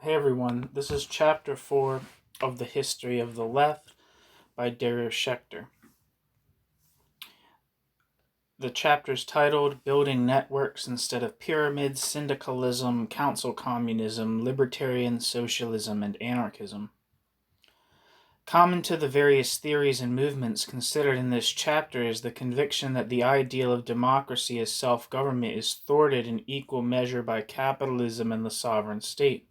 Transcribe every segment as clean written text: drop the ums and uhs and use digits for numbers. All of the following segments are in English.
Hey everyone, this is Chapter 4 of The History of the Left by Darrow Schecter. The chapter is titled Building Networks Instead of Pyramids, Syndicalism, Council Communism, Libertarian Socialism, and Anarchism. Common to the various theories and movements considered in this chapter is the conviction that the ideal of democracy as self-government is thwarted in equal measure by capitalism and the sovereign state.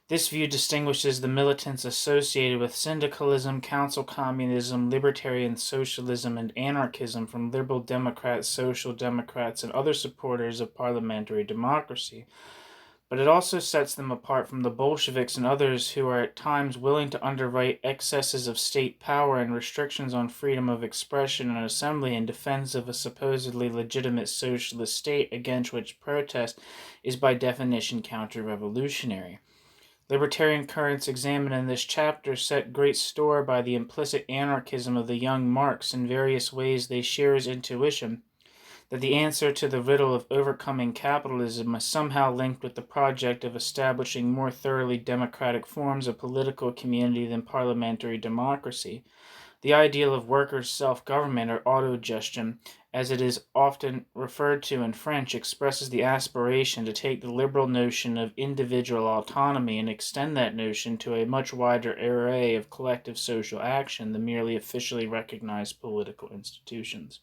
This view distinguishes the militants associated with syndicalism, council communism, libertarian socialism, and anarchism from liberal Democrats, social democrats, and other supporters of parliamentary democracy. But it also sets them apart from the Bolsheviks and others who are at times willing to underwrite excesses of state power and restrictions on freedom of expression and assembly in defense of a supposedly legitimate socialist state against which protest is by definition counter-revolutionary. Libertarian currents examined in this chapter set great store by the implicit anarchism of the young Marx. In various ways they share his intuition that the answer to the riddle of overcoming capitalism is somehow linked with the project of establishing more thoroughly democratic forms of political community than parliamentary democracy. The ideal of workers' self-government, or autogestion, as it is often referred to in French, expresses the aspiration to take the liberal notion of individual autonomy and extend that notion to a much wider array of collective social action than merely officially recognized political institutions.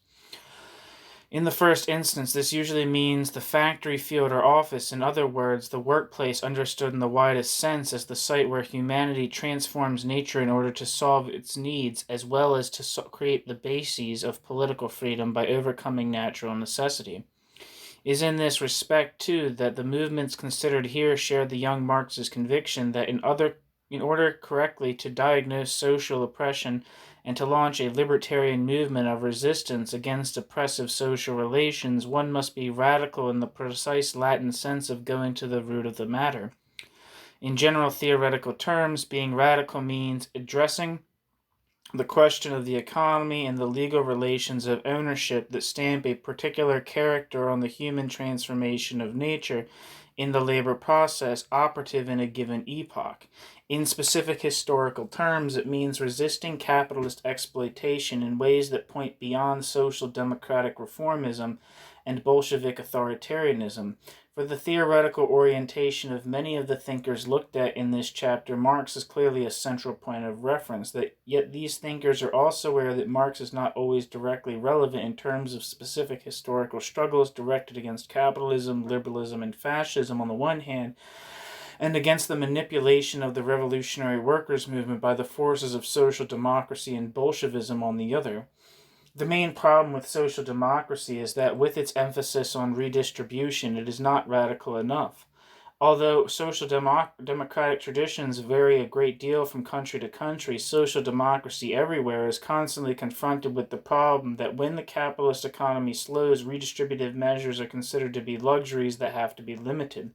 In the first instance, this usually means the factory, field, or office, in other words, the workplace understood in the widest sense as the site where humanity transforms nature in order to solve its needs, as well as to create the bases of political freedom by overcoming natural necessity. It is in this respect, too, that the movements considered here share the young Marx's conviction that in order correctly to diagnose social oppression and to launch a libertarian movement of resistance against oppressive social relations, one must be radical in the precise Latin sense of going to the root of the matter. In general theoretical terms, being radical means addressing the question of the economy and the legal relations of ownership that stamp a particular character on the human transformation of nature in the labor process operative in a given epoch. In specific historical terms, it means resisting capitalist exploitation in ways that point beyond social democratic reformism and Bolshevik authoritarianism. For the theoretical orientation of many of the thinkers looked at in this chapter, Marx is clearly a central point of reference. Yet these thinkers are also aware that Marx is not always directly relevant in terms of specific historical struggles directed against capitalism, liberalism, and fascism on the one hand, and against the manipulation of the revolutionary workers' movement by the forces of social democracy and Bolshevism on the other. The main problem with social democracy is that with its emphasis on redistribution, it is not radical enough. Although social democratic traditions vary a great deal from country to country, social democracy everywhere is constantly confronted with the problem that when the capitalist economy slows, redistributive measures are considered to be luxuries that have to be limited.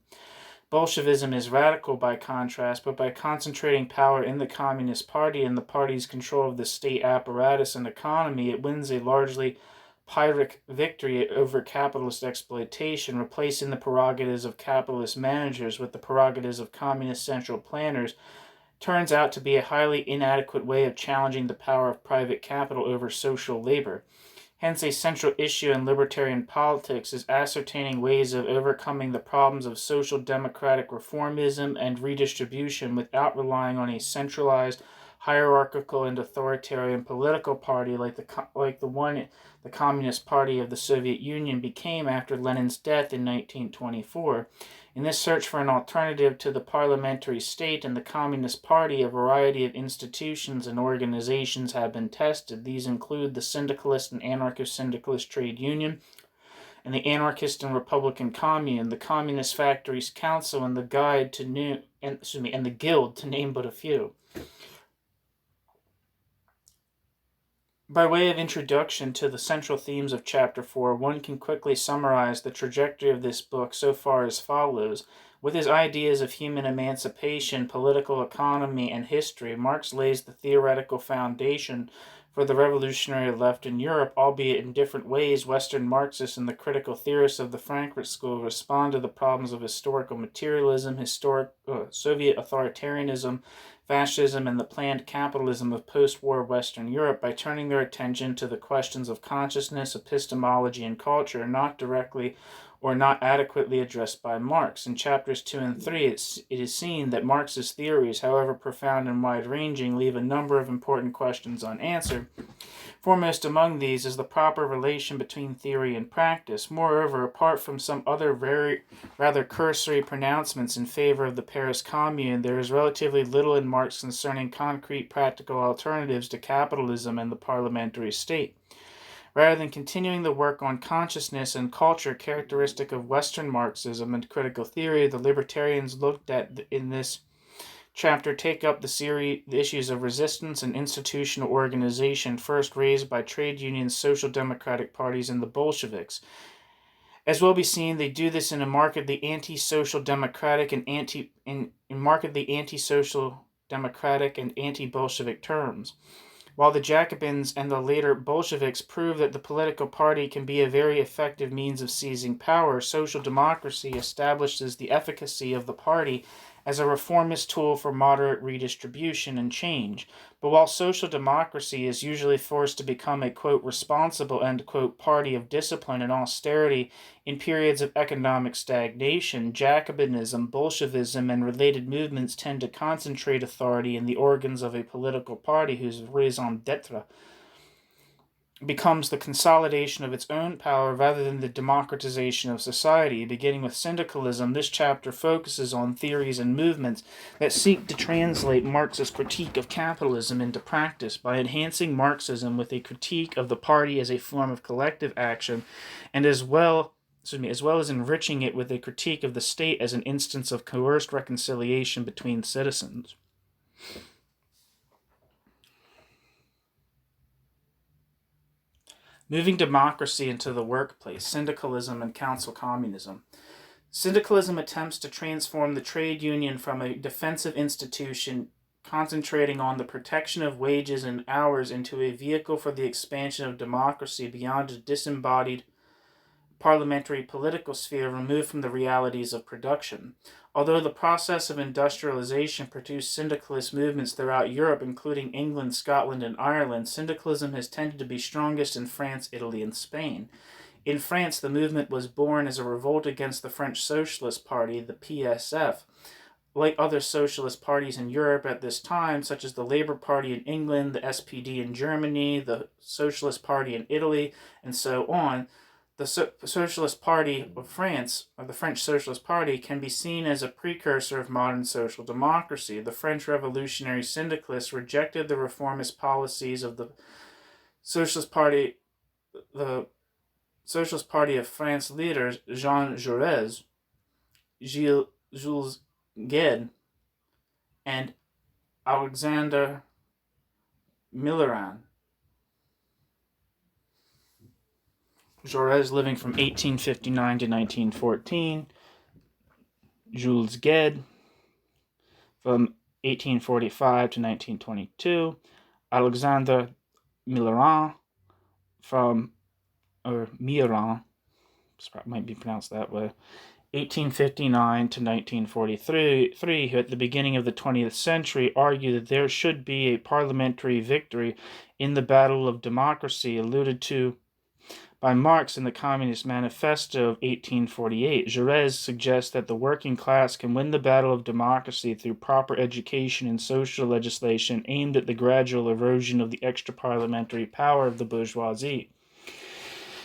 Bolshevism is radical by contrast, but by concentrating power in the Communist Party and the party's control of the state apparatus and economy, it wins a largely Pyrrhic victory over capitalist exploitation, replacing the prerogatives of capitalist managers with the prerogatives of communist central planners. Turns out to be a highly inadequate way of challenging the power of private capital over social labor. Hence, a central issue in libertarian politics is ascertaining ways of overcoming the problems of social democratic reformism and redistribution without relying on a centralized, hierarchical, and authoritarian political party like the one the Communist Party of the Soviet Union became after Lenin's death in 1924. In this search for an alternative to the parliamentary state and the Communist Party, a variety of institutions and organizations have been tested. These include the Syndicalist and Anarcho-syndicalist Trade Union, and the Anarchist and Republican Commune, the Communist Factories Council, and the the Guild, to name but a few. By way of introduction to the central themes of Chapter 4, one can quickly summarize the trajectory of this book so far as follows. With his ideas of human emancipation, political economy, and history, Marx lays the theoretical foundation For the revolutionary left in Europe, albeit in different ways, Western Marxists and the critical theorists of the Frankfurt School respond to the problems of historical materialism, Soviet authoritarianism, fascism, and the planned capitalism of post-war Western Europe by turning their attention to the questions of consciousness, epistemology, and culture, not directly or not adequately addressed by Marx. In chapters 2 and 3, it is seen that Marx's theories, however profound and wide-ranging, leave a number of important questions unanswered. Foremost among these is the proper relation between theory and practice. Moreover, apart from some other rather cursory pronouncements in favor of the Paris Commune, there is relatively little in Marx concerning concrete practical alternatives to capitalism and the parliamentary state. Rather than continuing the work on consciousness and culture characteristic of Western Marxism and critical theory, the libertarians looked at in this chapter take up the issues of resistance and institutional organization first raised by trade unions, social democratic parties, and the Bolsheviks. As will be seen, they do this in a markedly anti-social democratic and anti-social democratic and anti-Bolshevik terms. While the Jacobins and the later Bolsheviks prove that the political party can be a very effective means of seizing power, social democracy establishes the efficacy of the party as a reformist tool for moderate redistribution and change. But while social democracy is usually forced to become a, quote, responsible, end quote, party of discipline and austerity in periods of economic stagnation, Jacobinism, Bolshevism, and related movements tend to concentrate authority in the organs of a political party whose raison d'etre becomes the consolidation of its own power rather than the democratization of society. Beginning with syndicalism, this chapter focuses on theories and movements that seek to translate Marx's critique of capitalism into practice by enhancing Marxism with a critique of the party as a form of collective action, and as well as enriching it with a critique of the state as an instance of coerced reconciliation between citizens. Moving democracy into the workplace, syndicalism and council communism. Syndicalism attempts to transform the trade union from a defensive institution concentrating on the protection of wages and hours into a vehicle for the expansion of democracy beyond a disembodied parliamentary political sphere removed from the realities of production. Although the process of industrialization produced syndicalist movements throughout Europe, including England, Scotland, and Ireland, syndicalism has tended to be strongest in France, Italy, and Spain. In France, the movement was born as a revolt against the French Socialist Party, the PSF. Like other socialist parties in Europe at this time, such as the Labour Party in England, the SPD in Germany, the Socialist Party in Italy, and so on, the Socialist Party of France, or the French Socialist Party, can be seen as a precursor of modern social democracy. The French revolutionary syndicalists rejected the reformist policies of the Socialist Party of France leaders Jean Jaurès, Jules Gued, and Alexander Millerand. Jaurès living from 1859 to 1914, Jules Gued from 1845 to 1922, Alexander Millerand Millerand, might be pronounced that way, 1859 to 1943, who at the beginning of the 20th century argued that there should be a parliamentary victory in the battle of democracy alluded to by Marx in the Communist Manifesto of 1848. Jaurès suggests that the working class can win the battle of democracy through proper education and social legislation aimed at the gradual erosion of the extra-parliamentary power of the bourgeoisie.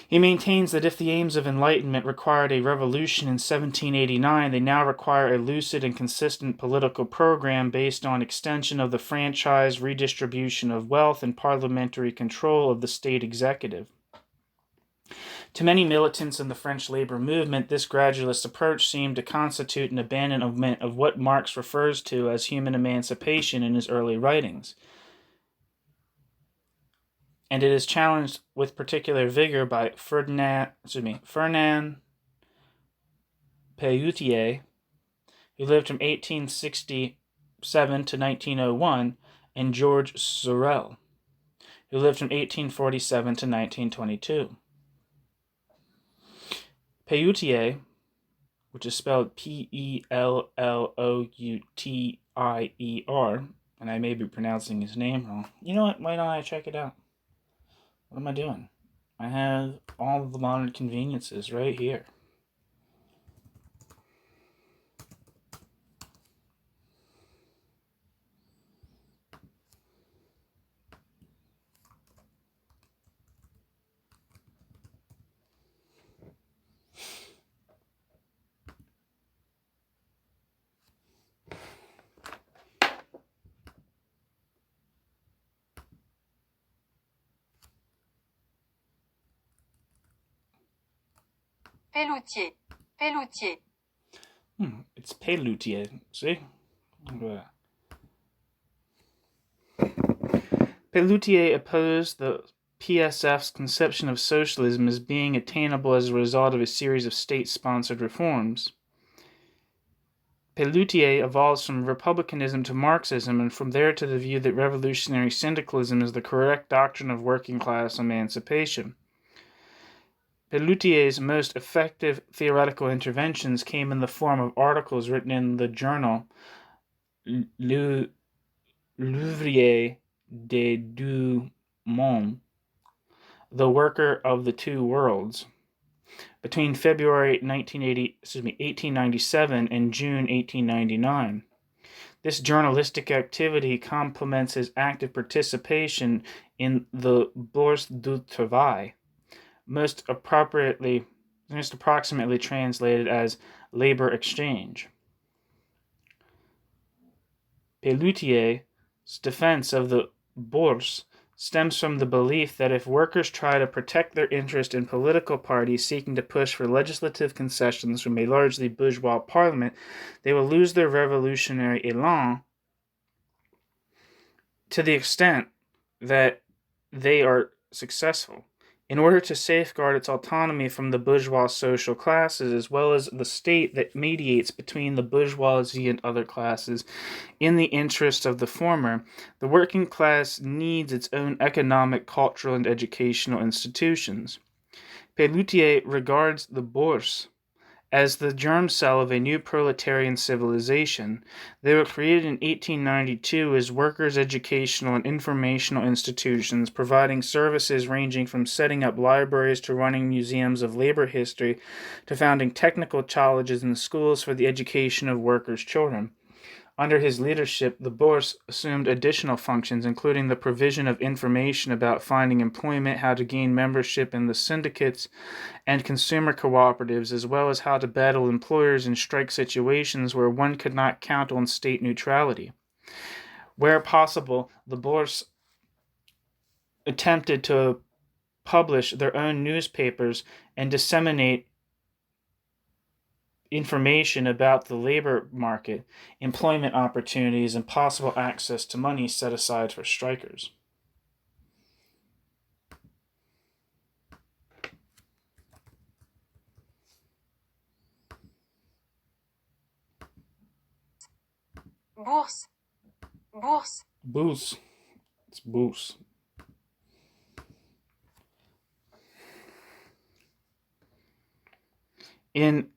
He maintains that if the aims of enlightenment required a revolution in 1789, they now require a lucid and consistent political program based on extension of the franchise, redistribution of wealth, and parliamentary control of the state executive. To many militants in the French labor movement, this gradualist approach seemed to constitute an abandonment of what Marx refers to as human emancipation in his early writings. And it is challenged with particular vigor by Fernand Pelloutier, who lived from 1867 to 1901, and George Sorel, who lived from 1847 to 1922. Pelloutier, which is spelled Pelloutier, and I may be pronouncing his name wrong. You know what? Why don't I check it out? What am I doing? I have all the modern conveniences right here. Pelloutier. It's Pelloutier. See? Pelloutier opposed the PSF's conception of socialism as being attainable as a result of a series of state-sponsored reforms. Pelloutier evolves from republicanism to Marxism, and from there to the view that revolutionary syndicalism is the correct doctrine of working-class emancipation. Pelloutier's most effective theoretical interventions came in the form of articles written in the journal L'Ouvrier des Deux Mondes, the Worker of the Two Worlds, between February 1897 and June 1899. This journalistic activity complements his active participation in the Bourse du Travail, most approximately translated as labor exchange. Pelloutier's defense of the Bourse stems from the belief that if workers try to protect their interest in political parties seeking to push for legislative concessions from a largely bourgeois parliament, they will lose their revolutionary élan to the extent that they are successful. In order to safeguard its autonomy from the bourgeois social classes, as well as the state that mediates between the bourgeoisie and other classes in the interest of the former, the working class needs its own economic, cultural, and educational institutions. Pelloutier regards the Bourse as the germ cell of a new proletarian civilization. They were created in 1892 as workers' educational and informational institutions, providing services ranging from setting up libraries to running museums of labor history to founding technical colleges and schools for the education of workers' children. Under his leadership, the Bourse assumed additional functions, including the provision of information about finding employment, how to gain membership in the syndicates and consumer cooperatives, as well as how to battle employers in strike situations where one could not count on state neutrality. Where possible, the Bourse attempted to publish their own newspapers and disseminate information about the labor market, employment opportunities, and possible access to money set aside for strikers. Bourse. It's Bourse. In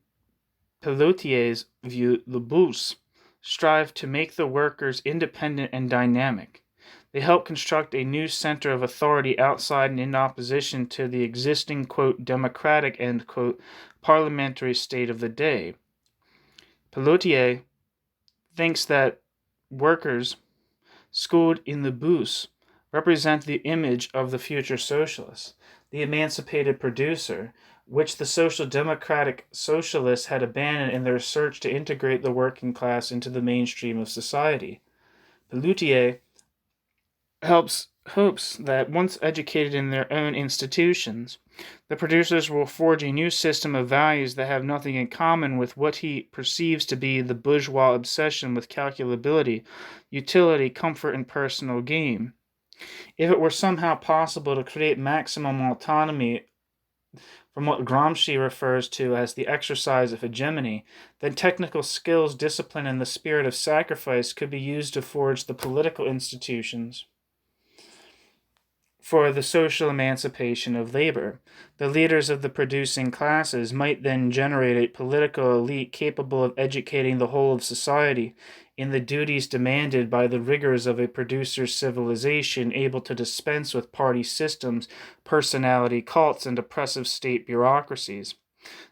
Pelloutier's view, the Bourse strive to make the workers independent and dynamic. They help construct a new center of authority outside and in opposition to the existing, quote, democratic, end quote, parliamentary state of the day. Pelloutier thinks that workers schooled in the Bourse represent the image of the future socialists, the emancipated producer, which the social democratic socialists had abandoned in their search to integrate the working class into the mainstream of society. Pelloutier hopes that once educated in their own institutions, the producers will forge a new system of values that have nothing in common with what he perceives to be the bourgeois obsession with calculability, utility, comfort, and personal gain. If it were somehow possible to create maximum autonomy from what Gramsci refers to as the exercise of hegemony, then technical skills, discipline, and the spirit of sacrifice could be used to forge the political institutions for the social emancipation of labor. The leaders of the producing classes might then generate a political elite capable of educating the whole of society in the duties demanded by the rigors of a producer's civilization, able to dispense with party systems, personality cults, and oppressive state bureaucracies.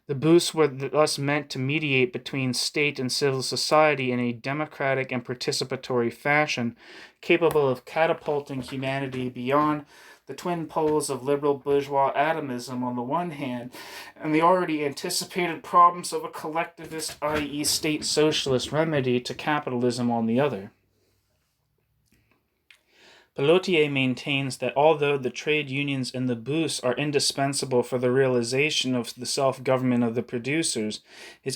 The booths were thus meant to mediate between state and civil society in a democratic and participatory fashion, capable of catapulting humanity beyond the twin poles of liberal bourgeois atomism on the one hand, and the already anticipated problems of a collectivist, i.e., state socialist remedy to capitalism on the other. Pellotier maintains that although the trade unions and the booths are indispensable for the realization of the self-government of the producers, in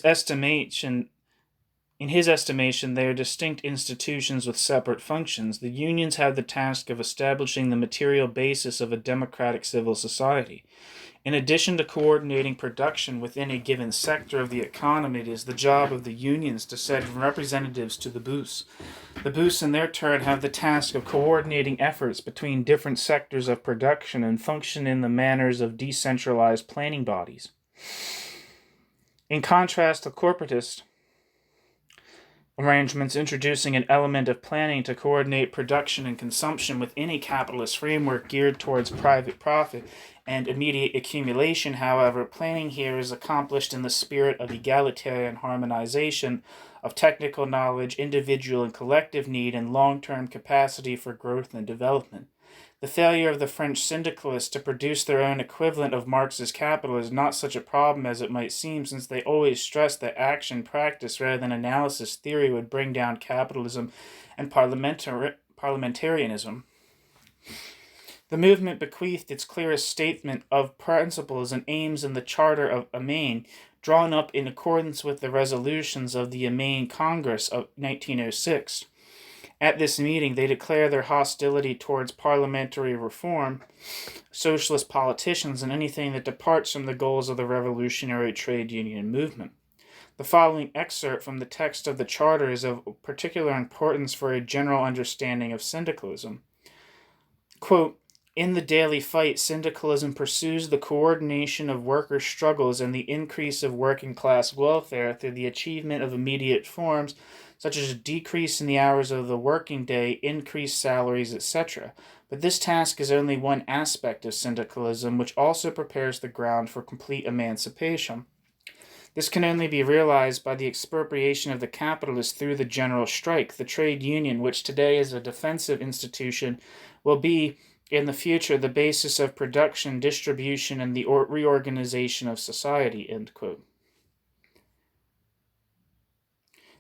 his estimation, they are distinct institutions with separate functions. The unions have the task of establishing the material basis of a democratic civil society. In addition to coordinating production within a given sector of the economy, it is the job of the unions to send representatives to the booths. The booths, in their turn, have the task of coordinating efforts between different sectors of production and function in the manners of decentralized planning bodies. In contrast to corporatist arrangements introducing an element of planning to coordinate production and consumption within a capitalist framework geared towards private profit and immediate accumulation, however, planning here is accomplished in the spirit of egalitarian harmonization of technical knowledge, individual and collective need, and long-term capacity for growth and development. The failure of the French syndicalists to produce their own equivalent of Marx's Capital is not such a problem as it might seem, since they always stressed that action, practice, rather than analysis theory would bring down capitalism and parliamentarianism. The movement bequeathed its clearest statement of principles and aims in the Charter of Amiens, drawn up in accordance with the resolutions of the Amiens Congress of 1906. At this meeting, they declare their hostility towards parliamentary reform, socialist politicians, and anything that departs from the goals of the revolutionary trade union movement. The following excerpt from the text of the Charter is of particular importance for a general understanding of syndicalism. Quote, "In the daily fight, syndicalism pursues the coordination of workers' struggles and the increase of working class welfare through the achievement of immediate forms such as a decrease in the hours of the working day, increased salaries, etc. But this task is only one aspect of syndicalism, which also prepares the ground for complete emancipation. This can only be realized by the expropriation of the capitalists through the general strike. The trade union, which today is a defensive institution, will be in the future the basis of production, distribution, and the reorganization of society." End quote.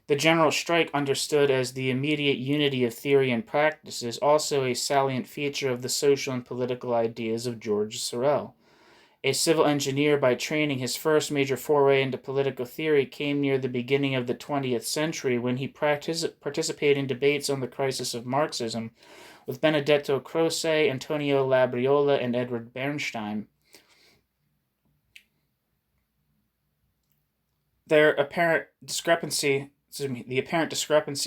The general strike, understood as the immediate unity of theory and practice, is also a salient feature of the social and political ideas of George Sorel. A civil engineer by training, his first major foray into political theory came near the beginning of the 20th century when he participated in debates on the crisis of Marxism with Benedetto Croce, Antonio Labriola, and Edward Bernstein. The apparent discrepancy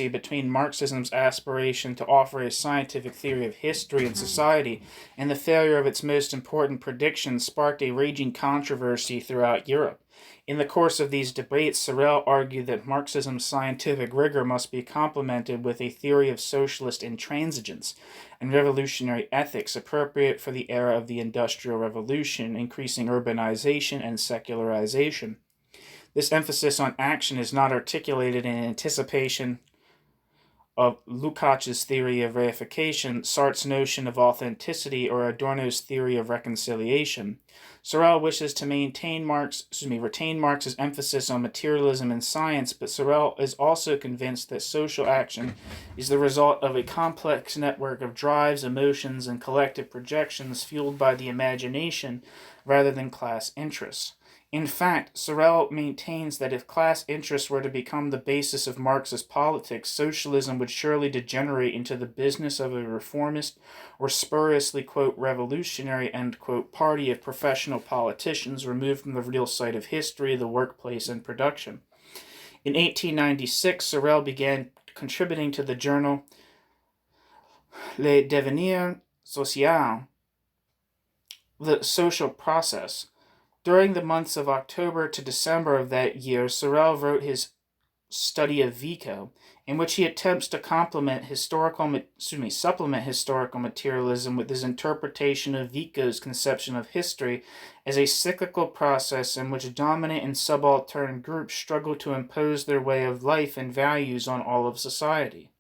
between Marxism's aspiration to offer a scientific theory of history and society and the failure of its most important predictions sparked a raging controversy throughout Europe. In the course of these debates, Sorel argued that Marxism's scientific rigor must be complemented with a theory of socialist intransigence and revolutionary ethics appropriate for the era of the Industrial Revolution, increasing urbanization and secularization. This emphasis on action is not articulated in anticipation of Lukács's theory of reification, Sartre's notion of authenticity, or Adorno's theory of reconciliation. Sorel wishes to retain Marx's emphasis on materialism and science, but Sorel is also convinced that social action is the result of a complex network of drives, emotions, and collective projections fueled by the imagination rather than class interests. In fact, Sorel maintains that if class interests were to become the basis of Marxist politics, socialism would surely degenerate into the business of a reformist or spuriously, quote, revolutionary, end quote, party of professional politicians removed from the real site of history, the workplace, and production. In 1896, Sorel began contributing to the journal Le Devenir Social, the social process. During the months of October to December of that year, Sorel wrote his study of Vico, in which he attempts to supplement historical materialism with his interpretation of Vico's conception of history as a cyclical process in which dominant and subaltern groups struggle to impose their way of life and values on all of society.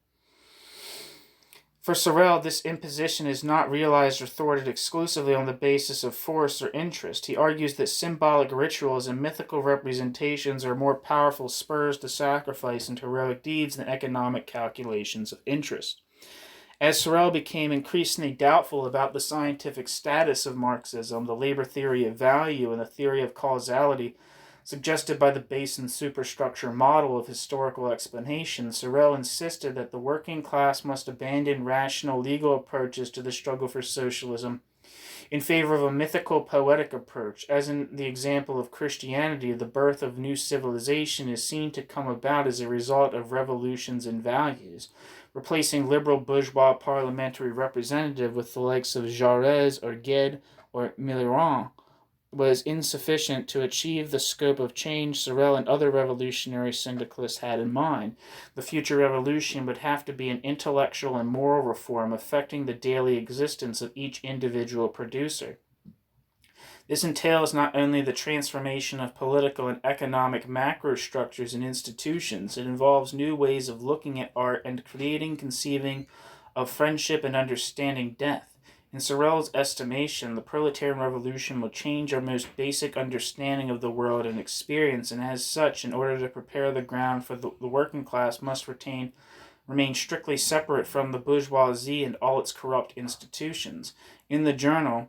For Sorel, this imposition is not realized or thwarted exclusively on the basis of force or interest. He argues that symbolic rituals and mythical representations are more powerful spurs to sacrifice and heroic deeds than economic calculations of interest. As Sorel became increasingly doubtful about the scientific status of Marxism, the labor theory of value, and the theory of causality suggested by the base and superstructure model of historical explanation, Sorel insisted that the working class must abandon rational legal approaches to the struggle for socialism in favor of a mythical poetic approach. As in the example of Christianity, the birth of new civilization is seen to come about as a result of revolutions in values, replacing liberal bourgeois parliamentary representative with the likes of Jaurès or Gued or Millerand was insufficient to achieve the scope of change Sorel and other revolutionary syndicalists had in mind. The future revolution would have to be an intellectual and moral reform affecting the daily existence of each individual producer. This entails not only the transformation of political and economic macrostructures and institutions, it involves new ways of looking at art and creating, conceiving of friendship and understanding death. In Sorel's estimation, the proletarian revolution will change our most basic understanding of the world and experience, and as such, in order to prepare the ground for the working class, must remain strictly separate from the bourgeoisie and all its corrupt institutions. In the journal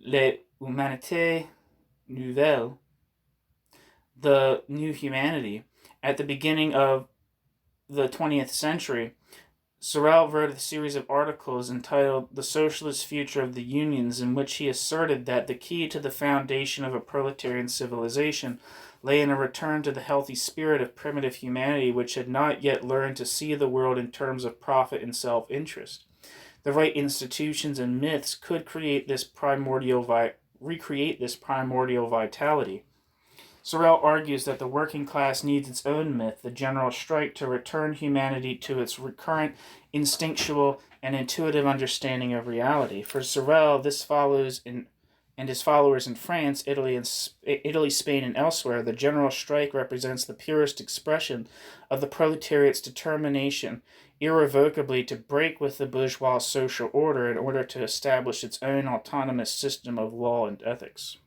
Les Humanités Nouvelles, the New Humanity, at the beginning of the 20th century, Sorel wrote a series of articles entitled The Socialist Future of the Unions, in which he asserted that the key to the foundation of a proletarian civilization lay in a return to the healthy spirit of primitive humanity, which had not yet learned to see the world in terms of profit and self-interest. The right institutions and myths could recreate this primordial vitality. Sorel argues that the working class needs its own myth, the general strike, to return humanity to its recurrent, instinctual, and intuitive understanding of reality. For Sorel, this follows and his followers in France, Italy, Spain, and elsewhere, the general strike represents the purest expression of the proletariat's determination irrevocably to break with the bourgeois social order in order to establish its own autonomous system of law and ethics.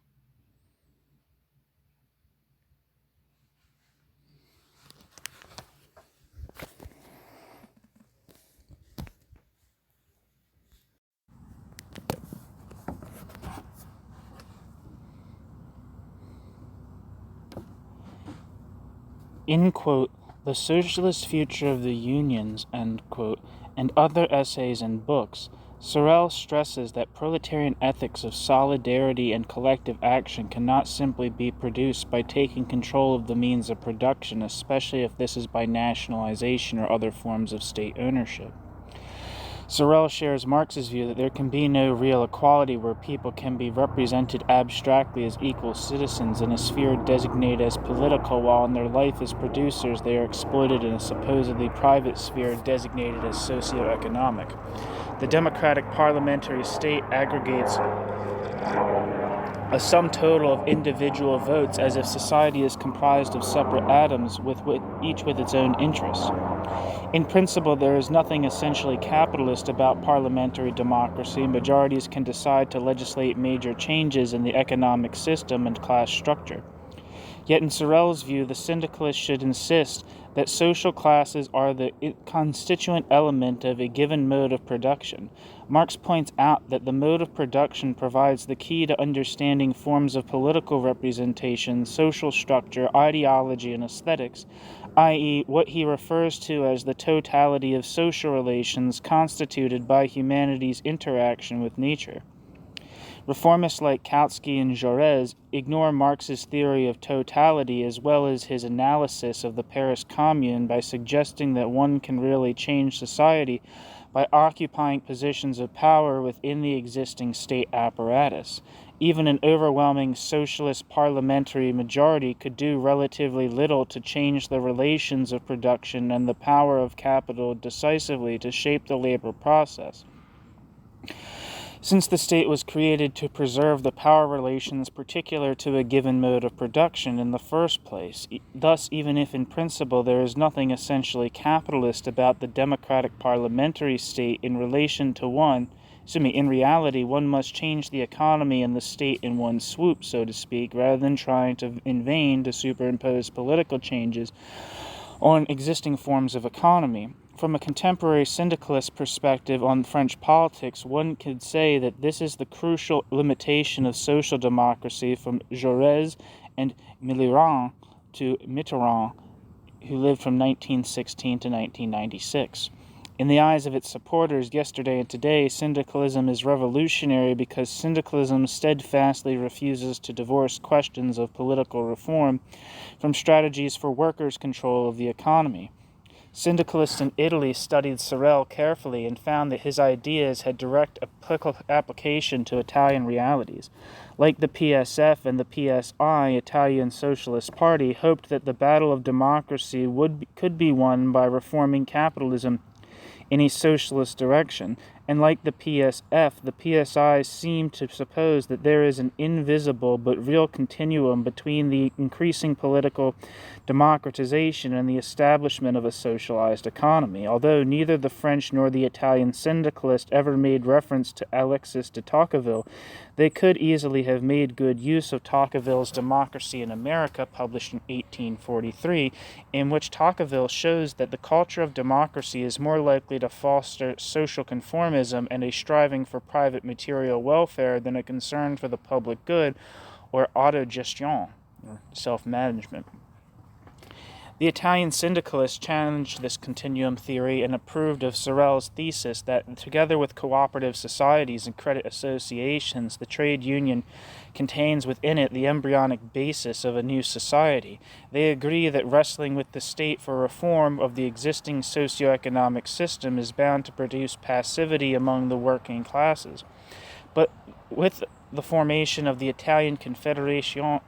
In, quote, The Socialist Future of the Unions, end quote, and other essays and books, Sorel stresses that proletarian ethics of solidarity and collective action cannot simply be produced by taking control of the means of production, especially if this is by nationalization or other forms of state ownership. Sorel shares Marx's view that there can be no real equality where people can be represented abstractly as equal citizens in a sphere designated as political, while in their life as producers they are exploited in a supposedly private sphere designated as socioeconomic. The democratic parliamentary state aggregates a sum total of individual votes as if society is comprised of separate atoms, each with its own interests. In principle, there is nothing essentially capitalist about parliamentary democracy. Majorities can decide to legislate major changes in the economic system and class structure. Yet in Sorel's view, the syndicalists should insist that social classes are the constituent element of a given mode of production. Marx points out that the mode of production provides the key to understanding forms of political representation, social structure, ideology, and aesthetics, i.e., what he refers to as the totality of social relations constituted by humanity's interaction with nature. Reformists like Kautsky and Jaurès ignore Marx's theory of totality as well as his analysis of the Paris Commune by suggesting that one can really change society by occupying positions of power within the existing state apparatus. Even an overwhelming socialist parliamentary majority could do relatively little to change the relations of production and the power of capital decisively to shape the labor process. Since the state was created to preserve the power relations particular to a given mode of production in the first place, thus even if in principle there is nothing essentially capitalist about the democratic parliamentary state in relation to in reality one must change the economy and the state in one swoop, so to speak, rather than trying in vain to superimpose political changes on existing forms of economy. From a contemporary syndicalist perspective on French politics, one could say that this is the crucial limitation of social democracy from Jaurès and Mitterrand to Mitterrand, who lived from 1916 to 1996. In the eyes of its supporters yesterday and today, syndicalism is revolutionary because syndicalism steadfastly refuses to divorce questions of political reform from strategies for workers' control of the economy. Syndicalists in Italy studied Sorel carefully and found that his ideas had direct application to Italian realities. Like the PSF and the PSI, Italian Socialist Party hoped that the battle of democracy could be won by reforming capitalism in a socialist direction, and like the PSF, the PSI seemed to suppose that there is an invisible but real continuum between the increasing political democratization and the establishment of a socialized economy. Although neither the French nor the Italian syndicalist ever made reference to Alexis de Tocqueville, they could easily have made good use of Tocqueville's Democracy in America, published in 1843, in which Tocqueville shows that the culture of democracy is more likely to foster social conformism and a striving for private material welfare than a concern for the public good, or autogestion, or self-management. The Italian syndicalists challenged this continuum theory and approved of Sorel's thesis that, together with cooperative societies and credit associations, the trade union contains within it the embryonic basis of a new society. They agree that wrestling with the state for reform of the existing socioeconomic system is bound to produce passivity among the working classes. But with the formation of the Italian Confederation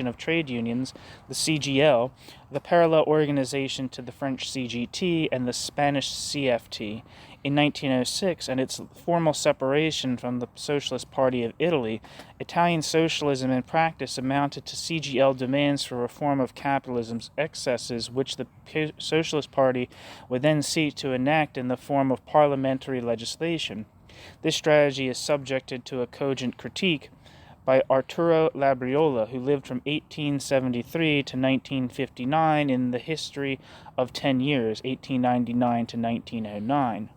of Trade Unions, the CGL, the parallel organization to the French CGT and the Spanish CFT, in 1906, and its formal separation from the Socialist Party of Italy, Italian socialism in practice amounted to CGL demands for reform of capitalism's excesses, which the Socialist Party would then seek to enact in the form of parliamentary legislation. This strategy is subjected to a cogent critique by Arturo Labriola, who lived from 1873 to 1959 in the History of 10 Years, 1899 to 1909.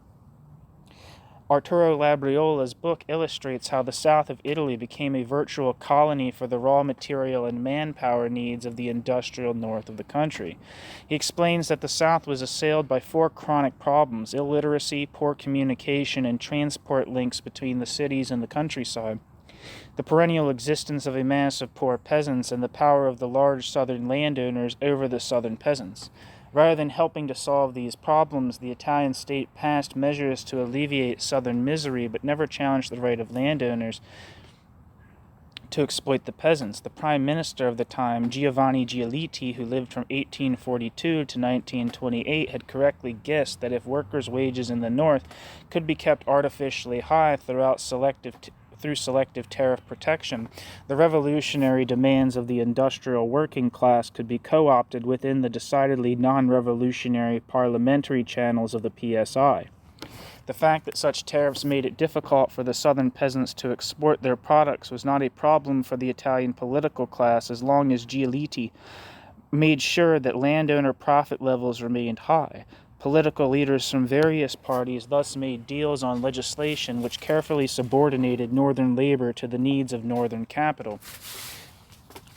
Arturo Labriola's book illustrates how the south of Italy became a virtual colony for the raw material and manpower needs of the industrial north of the country. He explains that the south was assailed by 4 chronic problems: illiteracy, poor communication, and transport links between the cities and the countryside. The perennial existence of a mass of poor peasants and the power of the large southern landowners over the southern peasants. Rather than helping to solve these problems, the Italian state passed measures to alleviate southern misery, but never challenged the right of landowners to exploit the peasants. The prime minister of the time, Giovanni Giolitti, who lived from 1842 to 1928, had correctly guessed that if workers' wages in the north could be kept artificially high through selective tariff protection, the revolutionary demands of the industrial working class could be co-opted within the decidedly non-revolutionary parliamentary channels of the PSI. The fact that such tariffs made it difficult for the southern peasants to export their products was not a problem for the Italian political class as long as Giolitti made sure that landowner profit levels remained high. Political leaders from various parties thus made deals on legislation which carefully subordinated northern labor to the needs of northern capital.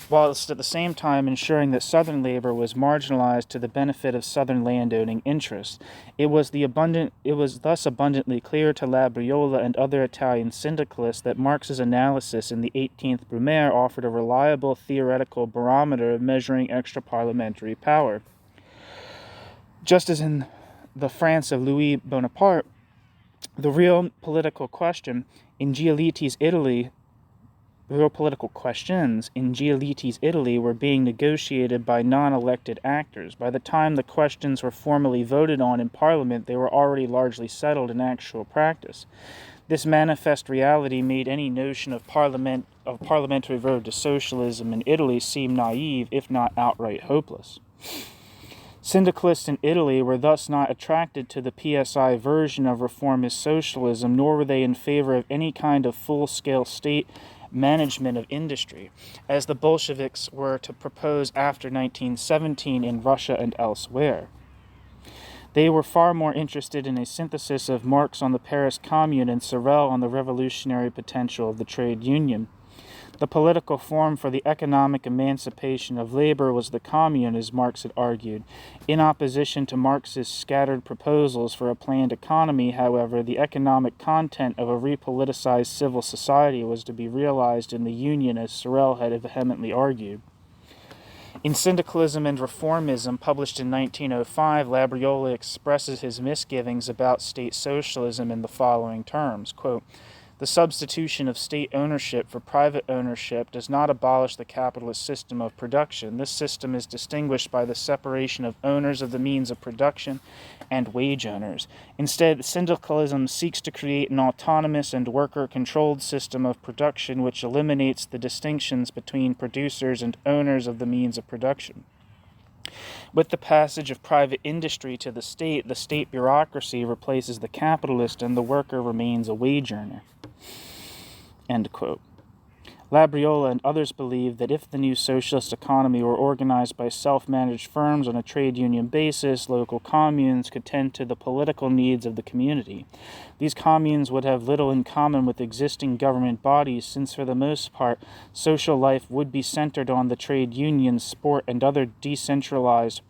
whilst at the same time ensuring that Southern labor was marginalized to the benefit of Southern landowning interests. It was thus abundantly clear to Labriola and other Italian syndicalists that Marx's analysis in the 18th Brumaire offered a reliable theoretical barometer of measuring extra-parliamentary power. Just as in the France of Louis Bonaparte, the real political questions in Giolitti's Italy were being negotiated by non-elected actors. By the time the questions were formally voted on in Parliament, they were already largely settled in actual practice. This manifest reality made any notion of parliamentary road to socialism in Italy seem naive, if not outright hopeless. Syndicalists in Italy were thus not attracted to the PSI version of reformist socialism, nor were they in favor of any kind of full-scale state management of industry, as the Bolsheviks were to propose after 1917 in Russia and elsewhere. They were far more interested in a synthesis of Marx on the Paris Commune and Sorel on the revolutionary potential of the trade union. The political form for the economic emancipation of labor was the Commune, as Marx had argued. In opposition to Marx's scattered proposals for a planned economy, however, the economic content of a repoliticized civil society was to be realized in the Union, as Sorel had vehemently argued. In Syndicalism and Reformism, published in 1905, Labriola expresses his misgivings about state socialism in the following terms, quote, "The substitution of state ownership for private ownership does not abolish the capitalist system of production. This system is distinguished by the separation of owners of the means of production and wage owners. Instead, syndicalism seeks to create an autonomous and worker-controlled system of production which eliminates the distinctions between producers and owners of the means of production. With the passage of private industry to the state bureaucracy replaces the capitalist and the worker remains a wage earner." End quote. Labriola and others believed that if the new socialist economy were organized by self-managed firms on a trade union basis, local communes could tend to the political needs of the community. These communes would have little in common with existing government bodies, since for the most part, social life would be centered on the trade unions, sport, and other decentralized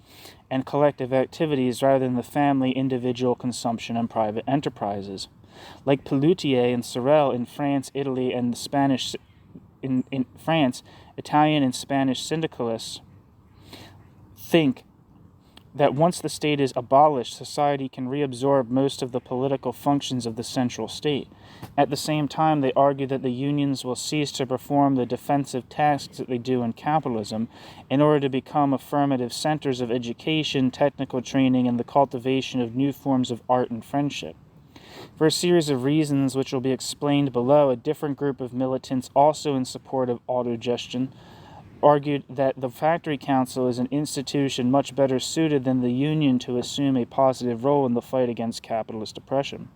and collective activities rather than the family, individual consumption, and private enterprises. Like Pelloutier and Sorel in France, Italy, and the Spanish in France, Italian and Spanish syndicalists think that once the state is abolished, society can reabsorb most of the political functions of the central state. At the same time, they argue that the unions will cease to perform the defensive tasks that they do in capitalism in order to become affirmative centers of education, technical training, and the cultivation of new forms of art and friendship. For a series of reasons which will be explained below, a different group of militants, also in support of autogestion, argued that the Factory Council is an institution much better suited than the Union to assume a positive role in the fight against capitalist oppression.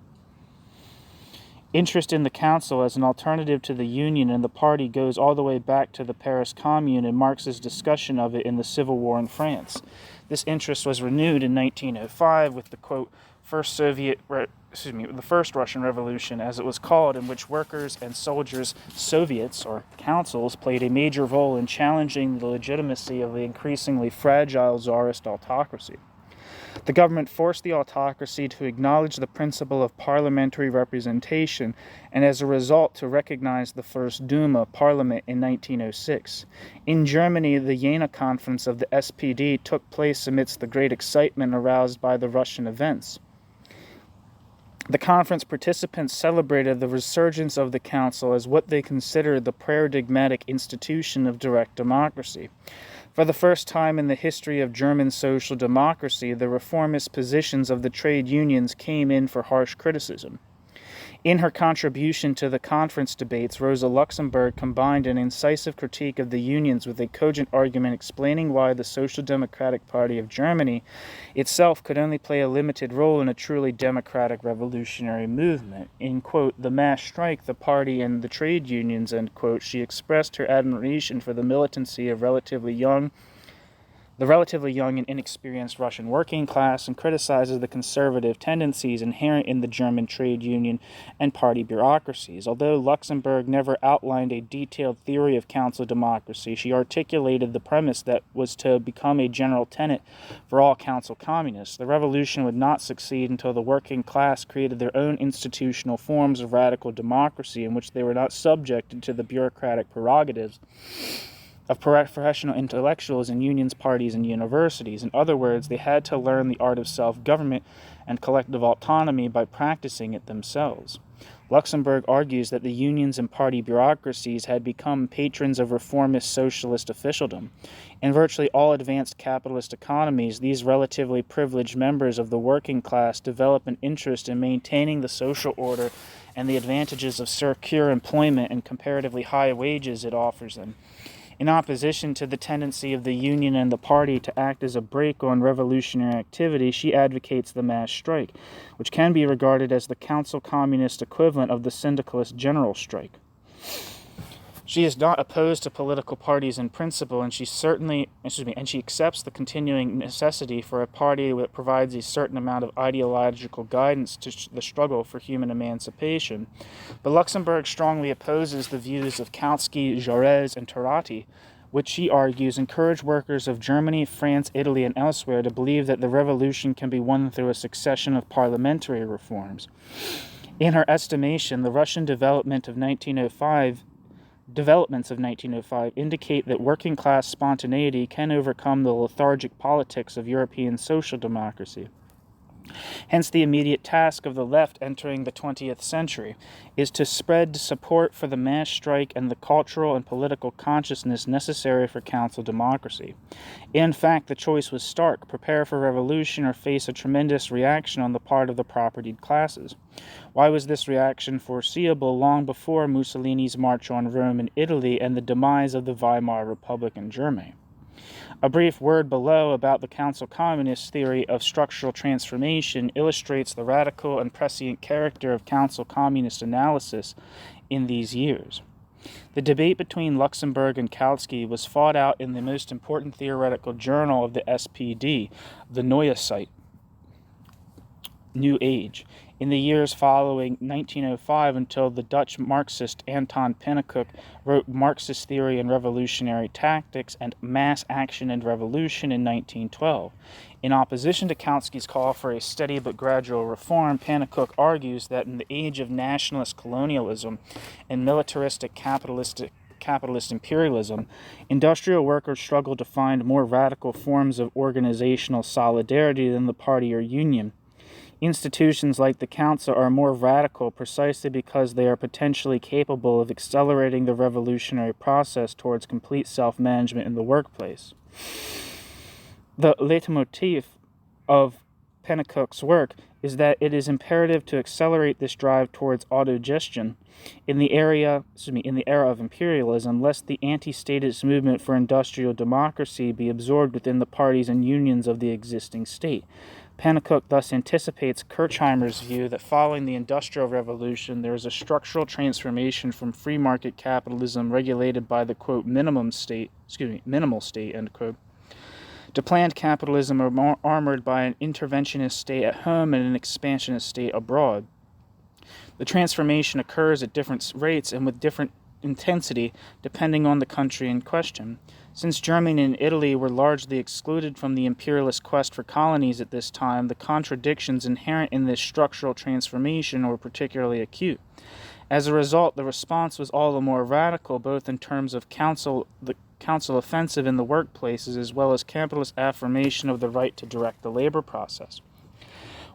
Interest in the Council as an alternative to the Union and the Party goes all the way back to the Paris Commune and Marx's discussion of it in the Civil War in France. This interest was renewed in 1905 with the, quote, the First Russian Revolution, as it was called, in which workers and soldiers' Soviets, or councils, played a major role in challenging the legitimacy of the increasingly fragile Tsarist autocracy. The government forced the autocracy to acknowledge the principle of parliamentary representation and, as a result, to recognize the First Duma parliament in 1906. In Germany, the Jena conference of the SPD took place amidst the great excitement aroused by the Russian events. The conference participants celebrated the resurgence of the council as what they considered the paradigmatic institution of direct democracy. For the first time in the history of German social democracy, the reformist positions of the trade unions came in for harsh criticism. In her contribution to the conference debates, Rosa Luxemburg combined an incisive critique of the unions with a cogent argument explaining why the Social Democratic Party of Germany itself could only play a limited role in a truly democratic revolutionary movement. In, quote, the mass strike, the party, and the trade unions, end quote, she expressed her admiration for the militancy of relatively young the relatively young and inexperienced Russian working class, and criticizes the conservative tendencies inherent in the German trade union and party bureaucracies. Although Luxemburg never outlined a detailed theory of council democracy, she articulated the premise that was to become a general tenet for all council communists. The revolution would not succeed until the working class created their own institutional forms of radical democracy in which they were not subjected to the bureaucratic prerogatives of professional intellectuals in unions, parties, and universities. In other words, they had to learn the art of self-government and collective autonomy by practicing it themselves. Luxemburg argues that the unions and party bureaucracies had become patrons of reformist socialist officialdom. In virtually all advanced capitalist economies, these relatively privileged members of the working class develop an interest in maintaining the social order and the advantages of secure employment and comparatively high wages it offers them. In opposition to the tendency of the union and the party to act as a brake on revolutionary activity, she advocates the mass strike, which can be regarded as the council communist equivalent of the syndicalist general strike. She is not opposed to political parties in principle, and she accepts the continuing necessity for a party that provides a certain amount of ideological guidance to the struggle for human emancipation. But Luxemburg strongly opposes the views of Chomsky, Jaurès, and Turati, which she argues encourage workers of Germany, France, Italy, and elsewhere to believe that the revolution can be won through a succession of parliamentary reforms. In her estimation, the Russian developments of 1905 indicate that working-class spontaneity can overcome the lethargic politics of European social democracy. Hence, the immediate task of the left entering the 20th century is to spread support for the mass strike and the cultural and political consciousness necessary for council democracy. In fact, the choice was stark: prepare for revolution or face a tremendous reaction on the part of the propertied classes. Why was this reaction foreseeable long before Mussolini's march on Rome and Italy and the demise of the Weimar Republic in Germany? A brief word below about the council communist theory of structural transformation illustrates the radical and prescient character of council communist analysis in these years. The debate between Luxemburg and Kautsky was fought out in the most important theoretical journal of the SPD, the Neue Zeit, New Age, in the years following 1905 until the Dutch Marxist Anton Pannekoek wrote Marxist Theory and Revolutionary Tactics and Mass Action and Revolution in 1912. In opposition to Kautsky's call for a steady but gradual reform, Pannekoek argues that in the age of nationalist colonialism and militaristic capitalist imperialism, industrial workers struggle to find more radical forms of organizational solidarity than the party or union. Institutions like the Council are more radical precisely because they are potentially capable of accelerating the revolutionary process towards complete self-management in the workplace. The leitmotif of Pannekoek's work is that it is imperative to accelerate this drive towards autogestion in the era of imperialism, lest the anti-statist movement for industrial democracy be absorbed within the parties and unions of the existing state. Pannekoek thus anticipates Kirchheimer's view that following the Industrial Revolution there is a structural transformation from free market capitalism regulated by the, quote, minimal state, end quote, to planned capitalism armored by an interventionist state at home and an expansionist state abroad. The transformation occurs at different rates and with different intensity depending on the country in question. Since Germany and Italy were largely excluded from the imperialist quest for colonies at this time, the contradictions inherent in this structural transformation were particularly acute. As a result, the response was all the more radical, both in terms of the council offensive in the workplaces as well as capitalist affirmation of the right to direct the labor process.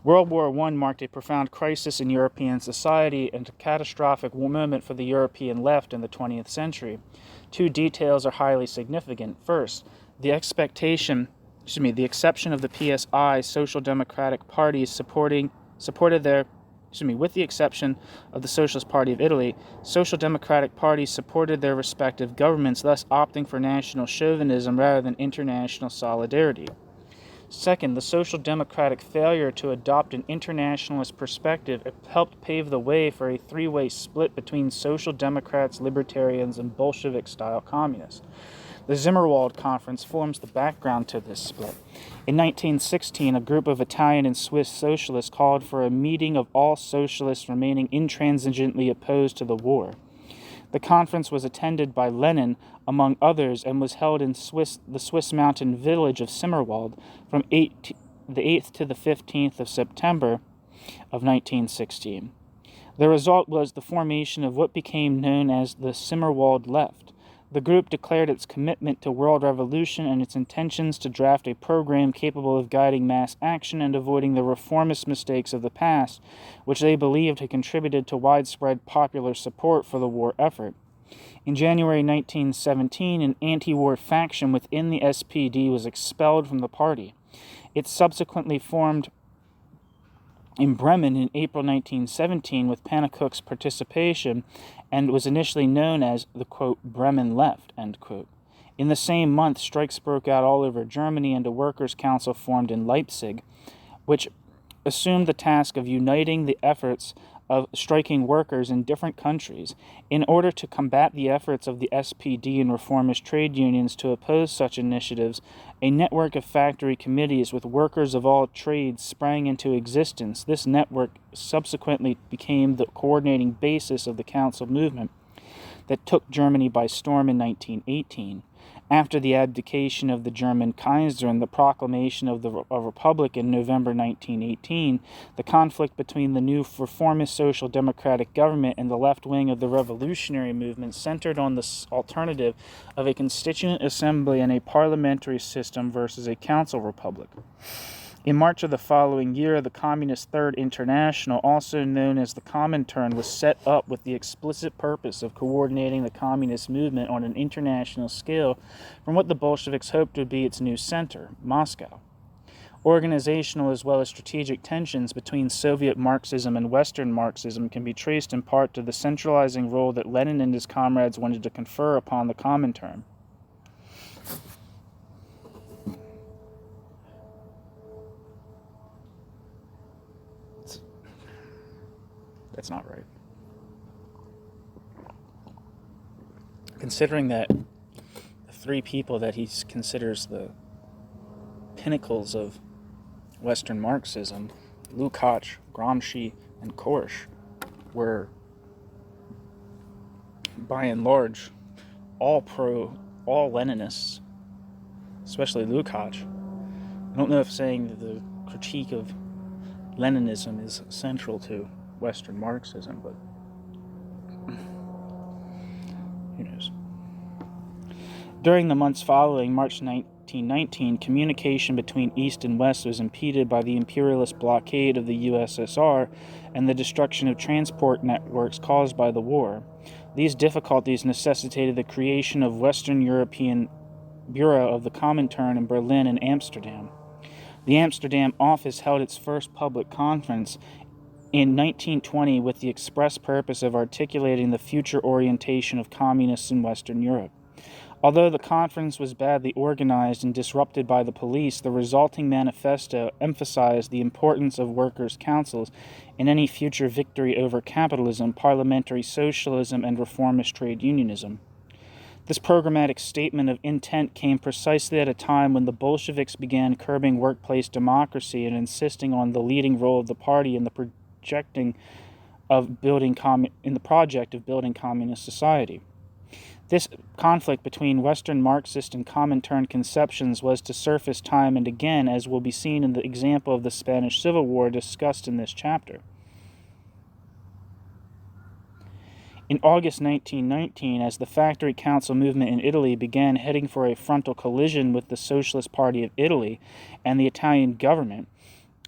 World War I marked a profound crisis in European society and a catastrophic moment for the European left in the 20th century. Two details are highly significant. First, the exception of the PSI, Social Democratic parties with the exception of the Socialist Party of Italy, social democratic parties supported their respective governments, thus opting for national chauvinism rather than international solidarity. Second, the social democratic failure to adopt an internationalist perspective helped pave the way for a three-way split between social democrats, libertarians, and Bolshevik-style communists. The Zimmerwald Conference forms the background to this split. In 1916, a group of Italian and Swiss socialists called for a meeting of all socialists remaining intransigently opposed to the war. The conference was attended by Lenin, among others, and was held in the Swiss mountain village of Zimmerwald from the 8th to the 15th of September of 1916. The result was the formation of what became known as the Zimmerwald Left. The group declared its commitment to world revolution and its intentions to draft a program capable of guiding mass action and avoiding the reformist mistakes of the past, which they believed had contributed to widespread popular support for the war effort. In January 1917, an anti-war faction within the SPD was expelled from the party. It subsequently formed in Bremen in April 1917 with Pannekoek's participation and was initially known as the, quote, Bremen Left, end quote. In the same month, strikes broke out all over Germany and a workers' council formed in Leipzig, which assumed the task of uniting the efforts of striking workers in different countries. In order to combat the efforts of the SPD and reformist trade unions to oppose such initiatives, a network of factory committees with workers of all trades sprang into existence. This network subsequently became the coordinating basis of the council movement that took Germany by storm in 1918. After the abdication of the German Kaiser and the proclamation of a republic in November 1918, the conflict between the new reformist social democratic government and the left wing of the revolutionary movement centered on the alternative of a constituent assembly and a parliamentary system versus a council republic. In March of the following year, the Communist Third International, also known as the Comintern, was set up with the explicit purpose of coordinating the communist movement on an international scale from what the Bolsheviks hoped would be its new center, Moscow. Organizational as well as strategic tensions between Soviet Marxism and Western Marxism can be traced in part to the centralizing role that Lenin and his comrades wanted to confer upon the Comintern. That's not right. Considering that the three people that he considers the pinnacles of Western Marxism, Lukács, Gramsci, and Korsch, were by and large all Leninists, especially Lukács. I don't know if saying that the critique of Leninism is central to Western Marxism, but who knows. During the months following March 1919, communication between East and West was impeded by the imperialist blockade of the USSR and the destruction of transport networks caused by the war. These difficulties necessitated the creation of Western European Bureau of the Comintern in Berlin and Amsterdam. The Amsterdam office held its first public conference in 1920 with the express purpose of articulating the future orientation of communists in Western Europe. Although the conference was badly organized and disrupted by the police, the resulting manifesto emphasized the importance of workers' councils in any future victory over capitalism, parliamentary socialism, and reformist trade unionism. This programmatic statement of intent came precisely at a time when the Bolsheviks began curbing workplace democracy and insisting on the leading role of the party in the project of building communist society. This conflict between Western Marxist and Comintern conceptions was to surface time and again, as will be seen in the example of the Spanish Civil War discussed in this chapter. In August 1919, as the Factory Council movement in Italy began heading for a frontal collision with the Socialist Party of Italy and the Italian government,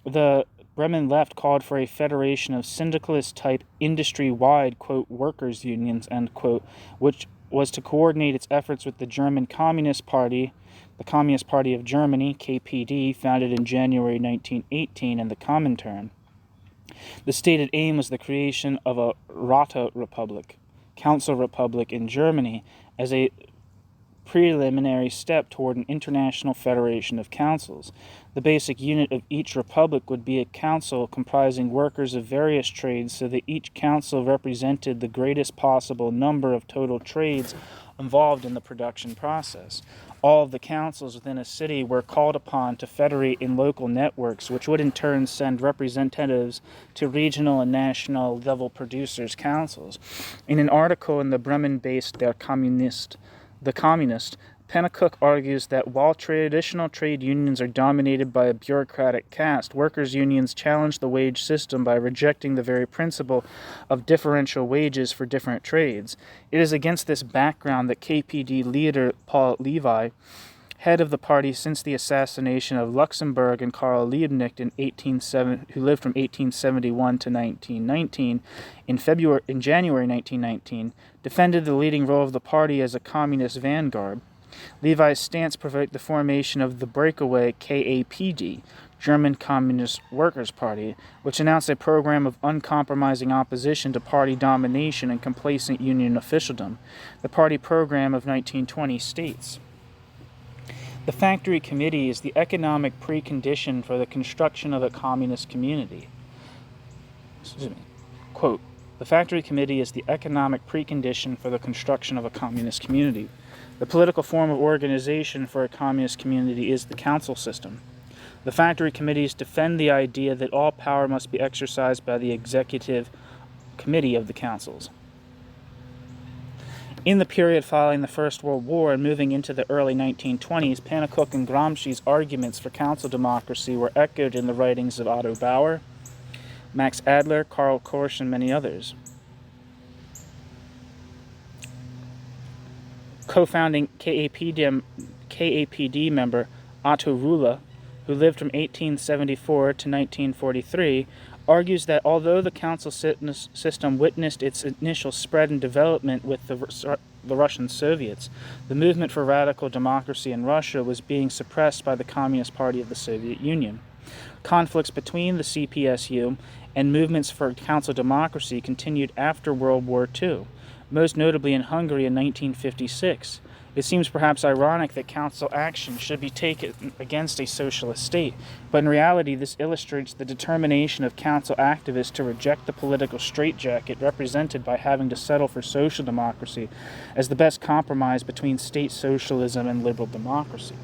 the Bremen Left called for a federation of syndicalist-type, industry-wide, quote, workers' unions, end quote, which was to coordinate its efforts with the German Communist Party, the Communist Party of Germany, KPD, founded in January 1918, and the Comintern. The stated aim was the creation of a Räte Republic, Council Republic in Germany, as a preliminary step toward an international federation of councils. The basic unit of each republic would be a council comprising workers of various trades so that each council represented the greatest possible number of total trades, involved in the production process. All of the councils within a city were called upon to federate in local networks, which would in turn send representatives to regional and national level producers' councils. In an article in the Bremen-based The Communist, Pennacook argues that while traditional trade unions are dominated by a bureaucratic caste, workers' unions challenge the wage system by rejecting the very principle of differential wages for different trades. It is against this background that KPD leader Paul Levi, head of the party since the assassination of Luxemburg and Karl Liebknecht who lived from 1871 to 1919, in January 1919, defended the leading role of the party as a communist vanguard. Levi's stance provoked the formation of the breakaway KAPD, German Communist Workers' Party, which announced a program of uncompromising opposition to party domination and complacent union officialdom. The party program of 1920 states, "The Factory Committee is the economic precondition for the construction of a communist community." Quote, "The Factory Committee is the economic precondition for the construction of a communist community. The political form of organization for a communist community is the council system. The factory committees defend the idea that all power must be exercised by the executive committee of the councils." In the period following the First World War and moving into the early 1920s, Pennacook and Gramsci's arguments for council democracy were echoed in the writings of Otto Bauer, Max Adler, Karl Korsch, and many others. Co-founding KAPD member Otto Rühle, who lived from 1874 to 1943, argues that although the council system witnessed its initial spread and development with the Russian Soviets, the movement for radical democracy in Russia was being suppressed by the Communist Party of the Soviet Union. Conflicts between the CPSU and movements for council democracy continued after World War II, most notably in Hungary in 1956. It seems perhaps ironic that council action should be taken against a socialist state, but in reality this illustrates the determination of council activists to reject the political straitjacket represented by having to settle for social democracy as the best compromise between state socialism and liberal democracy.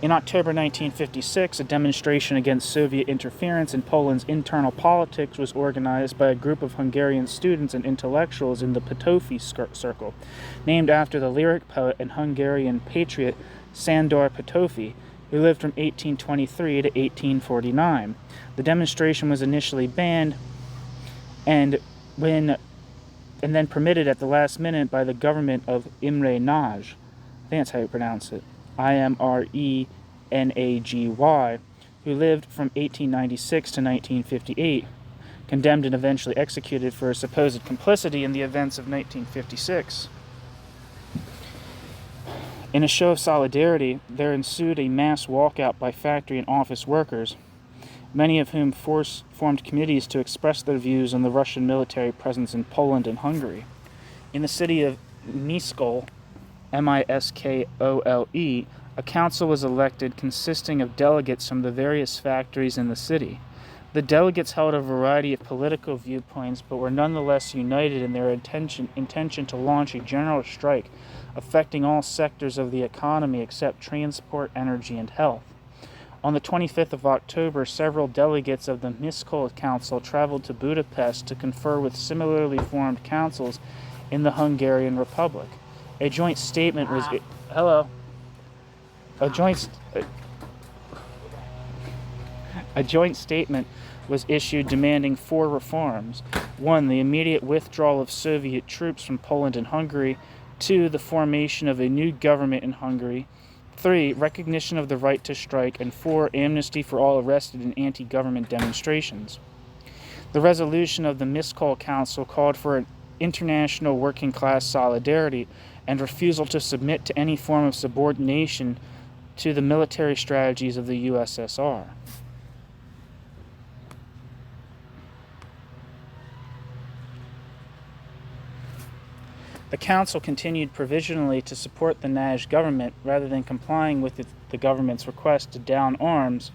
In October 1956, a demonstration against Soviet interference in Poland's internal politics was organized by a group of Hungarian students and intellectuals in the Petőfi Circle, named after the lyric poet and Hungarian patriot Sándor Petőfi, who lived from 1823 to 1849. The demonstration was initially banned and then permitted at the last minute by the government of Imre Nagy. I think that's how you pronounce it. Imrenagy, who lived from 1896 to 1958, condemned and eventually executed for supposed complicity in the events of 1956. In a show of solidarity, there ensued a mass walkout by factory and office workers, many of whom formed committees to express their views on the Russian military presence in Poland and Hungary. In the city of Miskolc, Miskole, a council was elected consisting of delegates from the various factories in the city. The delegates held a variety of political viewpoints, but were nonetheless united in their intention to launch a general strike affecting all sectors of the economy except transport, energy, and health. On the 25th of October, several delegates of the Miskolc Council traveled to Budapest to confer with similarly formed councils in the Hungarian Republic. A joint statement was issued demanding 4 reforms. 1. The immediate withdrawal of Soviet troops from Poland and Hungary. 2. The formation of a new government in Hungary. 3. Recognition of the right to strike. And 4. Amnesty for all arrested in anti-government demonstrations. The resolution of the Miskolc Council called for an international working class solidarity and refusal to submit to any form of subordination to the military strategies of the USSR. The council continued provisionally to support the Nagy government rather than complying with the government's request to down arms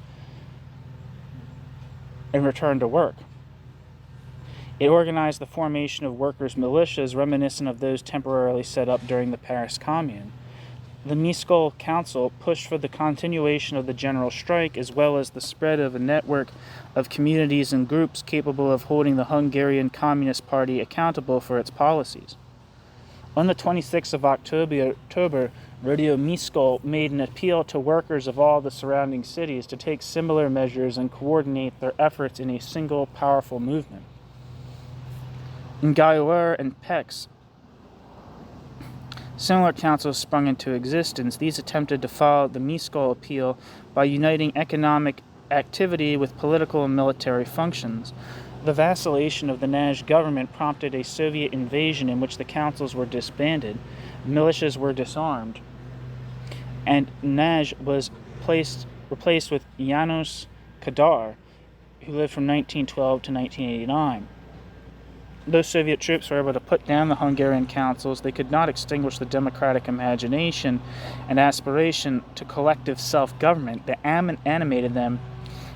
and return to work. It organized the formation of workers' militias reminiscent of those temporarily set up during the Paris Commune. The Miskolc Council pushed for the continuation of the general strike as well as the spread of a network of communities and groups capable of holding the Hungarian Communist Party accountable for its policies. On the 26th of October, Radio Miskolc made an appeal to workers of all the surrounding cities to take similar measures and coordinate their efforts in a single powerful movement. In Gaillard and Pécs, similar councils sprung into existence. These attempted to follow the Miskolc appeal by uniting economic activity with political and military functions. The vacillation of the Nash government prompted a Soviet invasion in which the councils were disbanded, militias were disarmed, and Nash was replaced with János Kadar, who lived from 1912 to 1989. Though Soviet troops were able to put down the Hungarian councils, they could not extinguish the democratic imagination and aspiration to collective self-government that animated them,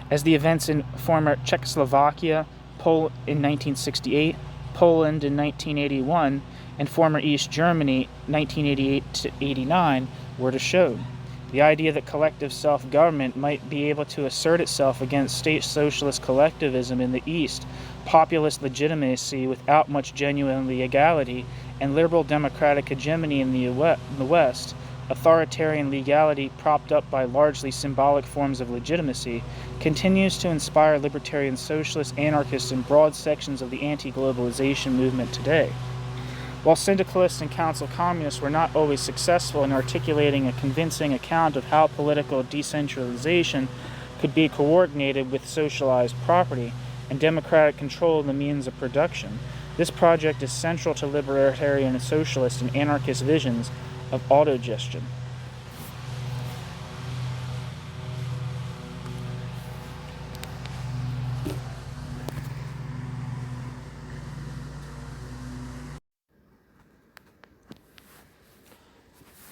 as the events in former Czechoslovakia in 1968, Poland in 1981, and former East Germany 1988 to 89 were to show. The idea that collective self-government might be able to assert itself against state socialist collectivism in the East, populist legitimacy without much genuine legality, and liberal democratic hegemony in the West, authoritarian legality propped up by largely symbolic forms of legitimacy, continues to inspire libertarian socialists, anarchists, and broad sections of the anti-globalization movement today. While syndicalists and council communists were not always successful in articulating a convincing account of how political decentralization could be coordinated with socialized property and democratic control of the means of production, this project is central to libertarian and socialist and anarchist visions of autogestion.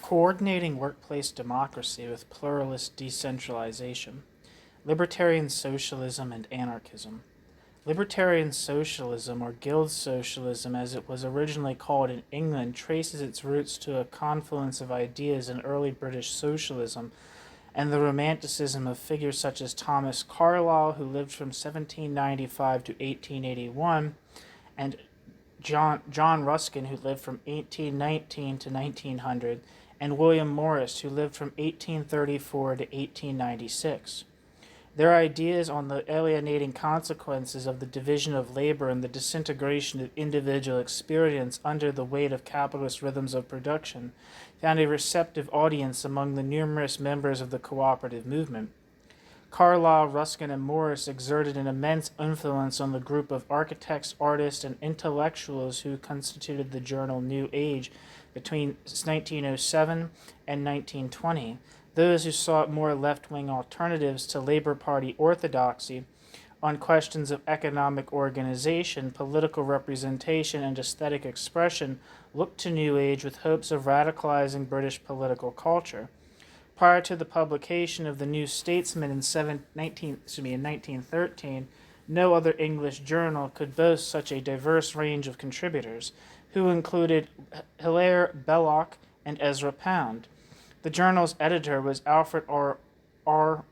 Coordinating workplace democracy with pluralist decentralization. Libertarian socialism and anarchism. Libertarian socialism, or guild socialism as it was originally called in England, traces its roots to a confluence of ideas in early British socialism and the romanticism of figures such as Thomas Carlyle, who lived from 1795 to 1881, and John Ruskin, who lived from 1819 to 1900, and William Morris, who lived from 1834 to 1896. Their ideas on the alienating consequences of the division of labor and the disintegration of individual experience under the weight of capitalist rhythms of production found a receptive audience among the numerous members of the cooperative movement. Carlyle, Ruskin, and Morris exerted an immense influence on the group of architects, artists, and intellectuals who constituted the journal New Age between 1907 and 1920. Those who sought more left-wing alternatives to Labor Party orthodoxy on questions of economic organization, political representation, and aesthetic expression looked to New Age with hopes of radicalizing British political culture. Prior to the publication of the New Statesman in 1913, no other English journal could boast such a diverse range of contributors, who included Hilaire Belloc and Ezra Pound. The journal's editor was Alfred R.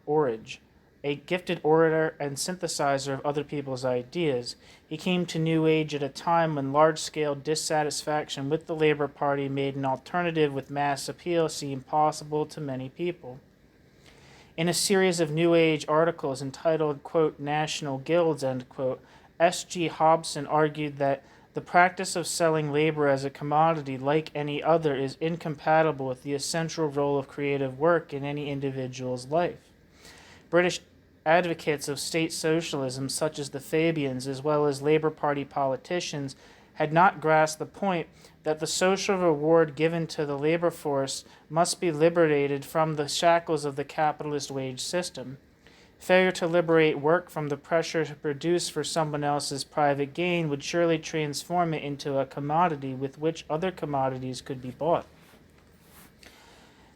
Orridge, a gifted orator and synthesizer of other people's ideas. He came to New Age at a time when large-scale dissatisfaction with the Labor Party made an alternative with mass appeal seem possible to many people. In a series of New Age articles entitled, quote, National Guilds, end quote, S.G. Hobson argued that the practice of selling labor as a commodity like any other is incompatible with the essential role of creative work in any individual's life. British advocates of state socialism, such as the Fabians, as well as Labor Party politicians, had not grasped the point that the social reward given to the labor force must be liberated from the shackles of the capitalist wage system. Failure to liberate work from the pressure to produce for someone else's private gain would surely transform it into a commodity with which other commodities could be bought.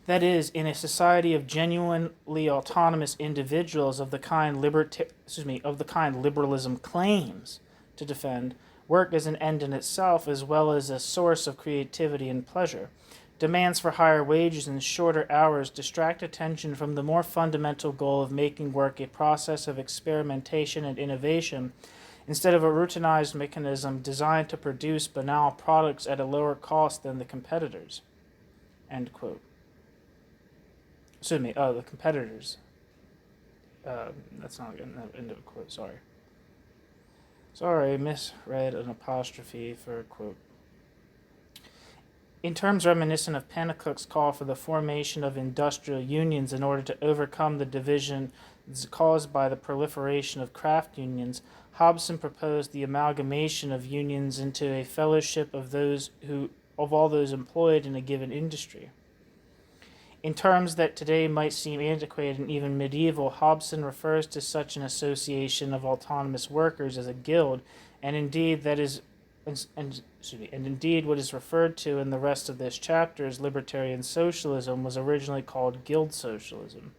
That is, in a society of genuinely autonomous individuals of the kind liberalism claims to defend, work as an end in itself as well as a source of creativity and pleasure. Demands for higher wages and shorter hours distract attention from the more fundamental goal of making work a process of experimentation and innovation instead of a routinized mechanism designed to produce banal products at a lower cost than the competitors. End quote. The competitors. That's not an end of a quote, sorry. Sorry, misread an apostrophe for a quote. In terms reminiscent of Pennacook's call for the formation of industrial unions in order to overcome the divisions caused by the proliferation of craft unions, Hobson proposed the amalgamation of unions into a fellowship of all those employed in a given industry. In terms that today might seem antiquated and even medieval, Hobson refers to such an association of autonomous workers as a guild, and indeed what is referred to in the rest of this chapter as libertarian socialism was originally called guild socialism.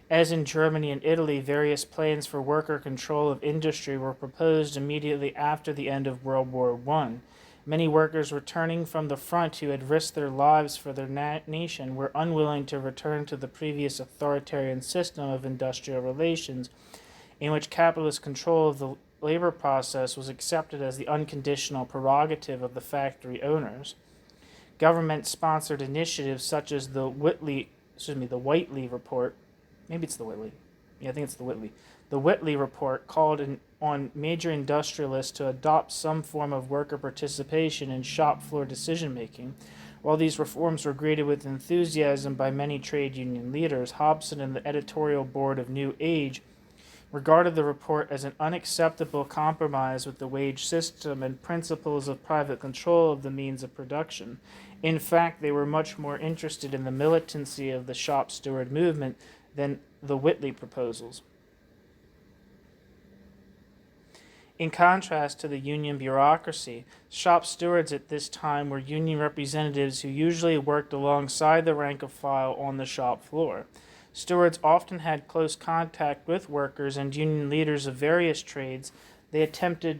As in Germany and Italy, various plans for worker control of industry were proposed immediately after the end of World War I. Many workers returning from the front who had risked their lives for their nation were unwilling to return to the previous authoritarian system of industrial relations, in which capitalist control of the labor process was accepted as the unconditional prerogative of the factory owners. Government-sponsored initiatives such as the Whitley report, the Whitley report called on major industrialists to adopt some form of worker participation in shop floor decision-making. While these reforms were greeted with enthusiasm by many trade union leaders, Hobson and the editorial board of New Age regarded the report as an unacceptable compromise with the wage system and principles of private control of the means of production. In fact, they were much more interested in the militancy of the shop steward movement than the Whitley proposals. In contrast to the union bureaucracy, shop stewards at this time were union representatives who usually worked alongside the rank and file on the shop floor. Stewards often had close contact with workers and union leaders of various trades. They attempted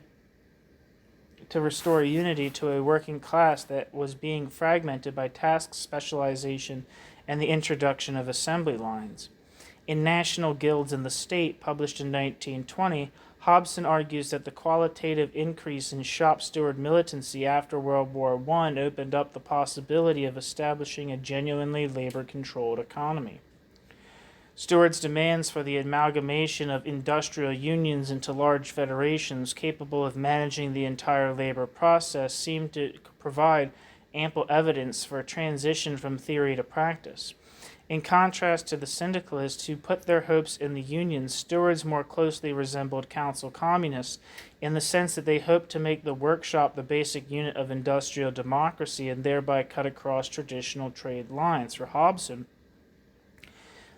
to restore unity to a working class that was being fragmented by task specialization and the introduction of assembly lines. In National Guilds in the State, published in 1920, Hobson argues that the qualitative increase in shop steward militancy after World War I opened up the possibility of establishing a genuinely labor-controlled economy. Stewards' demands for the amalgamation of industrial unions into large federations capable of managing the entire labor process seemed to provide ample evidence for a transition from theory to practice. In contrast to the syndicalists who put their hopes in the unions, stewards more closely resembled council communists in the sense that they hoped to make the workshop the basic unit of industrial democracy and thereby cut across traditional trade lines. For Hobson,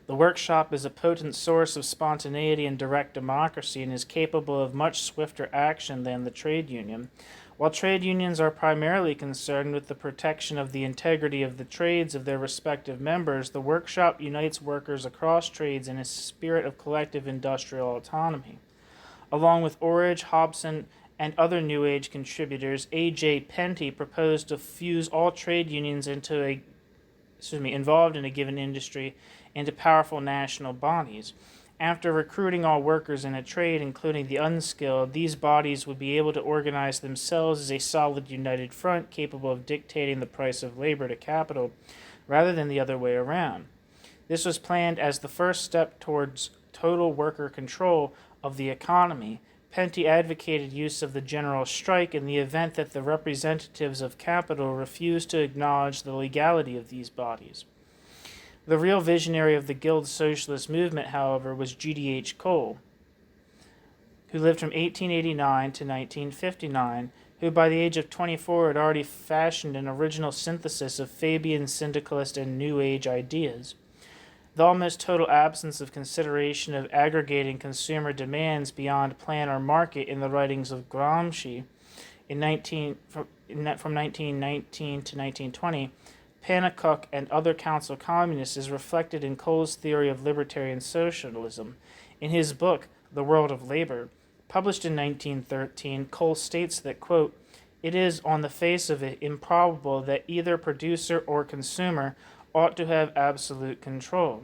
the workshop is a potent source of spontaneity and direct democracy and is capable of much swifter action than the trade union. While trade unions are primarily concerned with the protection of the integrity of the trades of their respective members, the workshop unites workers across trades in a spirit of collective industrial autonomy. Along with Orridge, Hobson, and other New Age contributors, A.J. Penty proposed to fuse all trade unions involved in a given industry into powerful national bodies. After recruiting all workers in a trade, including the unskilled, these bodies would be able to organize themselves as a solid united front capable of dictating the price of labor to capital, rather than the other way around. This was planned as the first step towards total worker control of the economy. Penty advocated use of the general strike in the event that the representatives of capital refused to acknowledge the legality of these bodies. The real visionary of the Guild Socialist movement, however, was G.D.H. Cole, who lived from 1889 to 1959, who by the age of 24 had already fashioned an original synthesis of Fabian syndicalist and New Age ideas. The almost total absence of consideration of aggregating consumer demands beyond plan or market in the writings of Gramsci from 1919 to 1920, Pennacook and other council communists is reflected in Cole's theory of libertarian socialism. In his book, The World of Labor, Published in 1913, Cole states that, quote, "It is, on the face of it, improbable that either producer or consumer ought to have absolute control.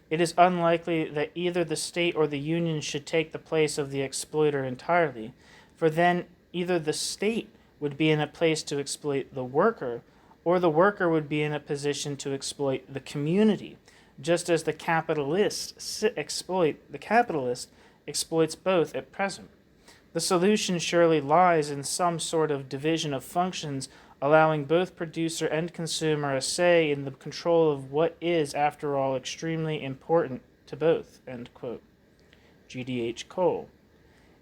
It is unlikely that either the state or the union should take the place of the exploiter entirely, for then either the state would be in a place to exploit the worker, or the worker would be in a position to exploit the community, just as the capitalist exploits both at present. The solution surely lies in some sort of division of functions, allowing both producer and consumer a say in the control of what is, after all, extremely important to both." End quote. G.D.H. Cole.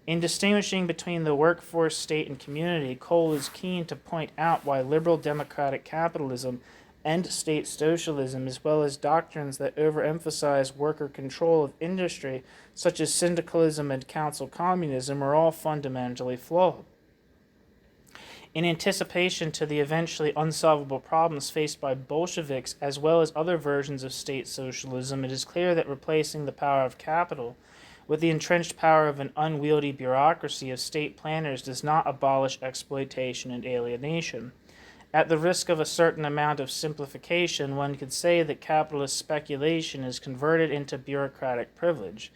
In distinguishing between the workforce, state, and community, Cole is keen to point out why liberal democratic capitalism and state socialism, as well as doctrines that overemphasize worker control of industry, such as syndicalism and council communism, are all fundamentally flawed. In anticipation to the eventually unsolvable problems faced by Bolsheviks as well as other versions of state socialism, it is clear that replacing the power of capital with the entrenched power of an unwieldy bureaucracy of state planners does not abolish exploitation and alienation. At the risk of a certain amount of simplification, one could say that capitalist speculation is converted into bureaucratic privilege.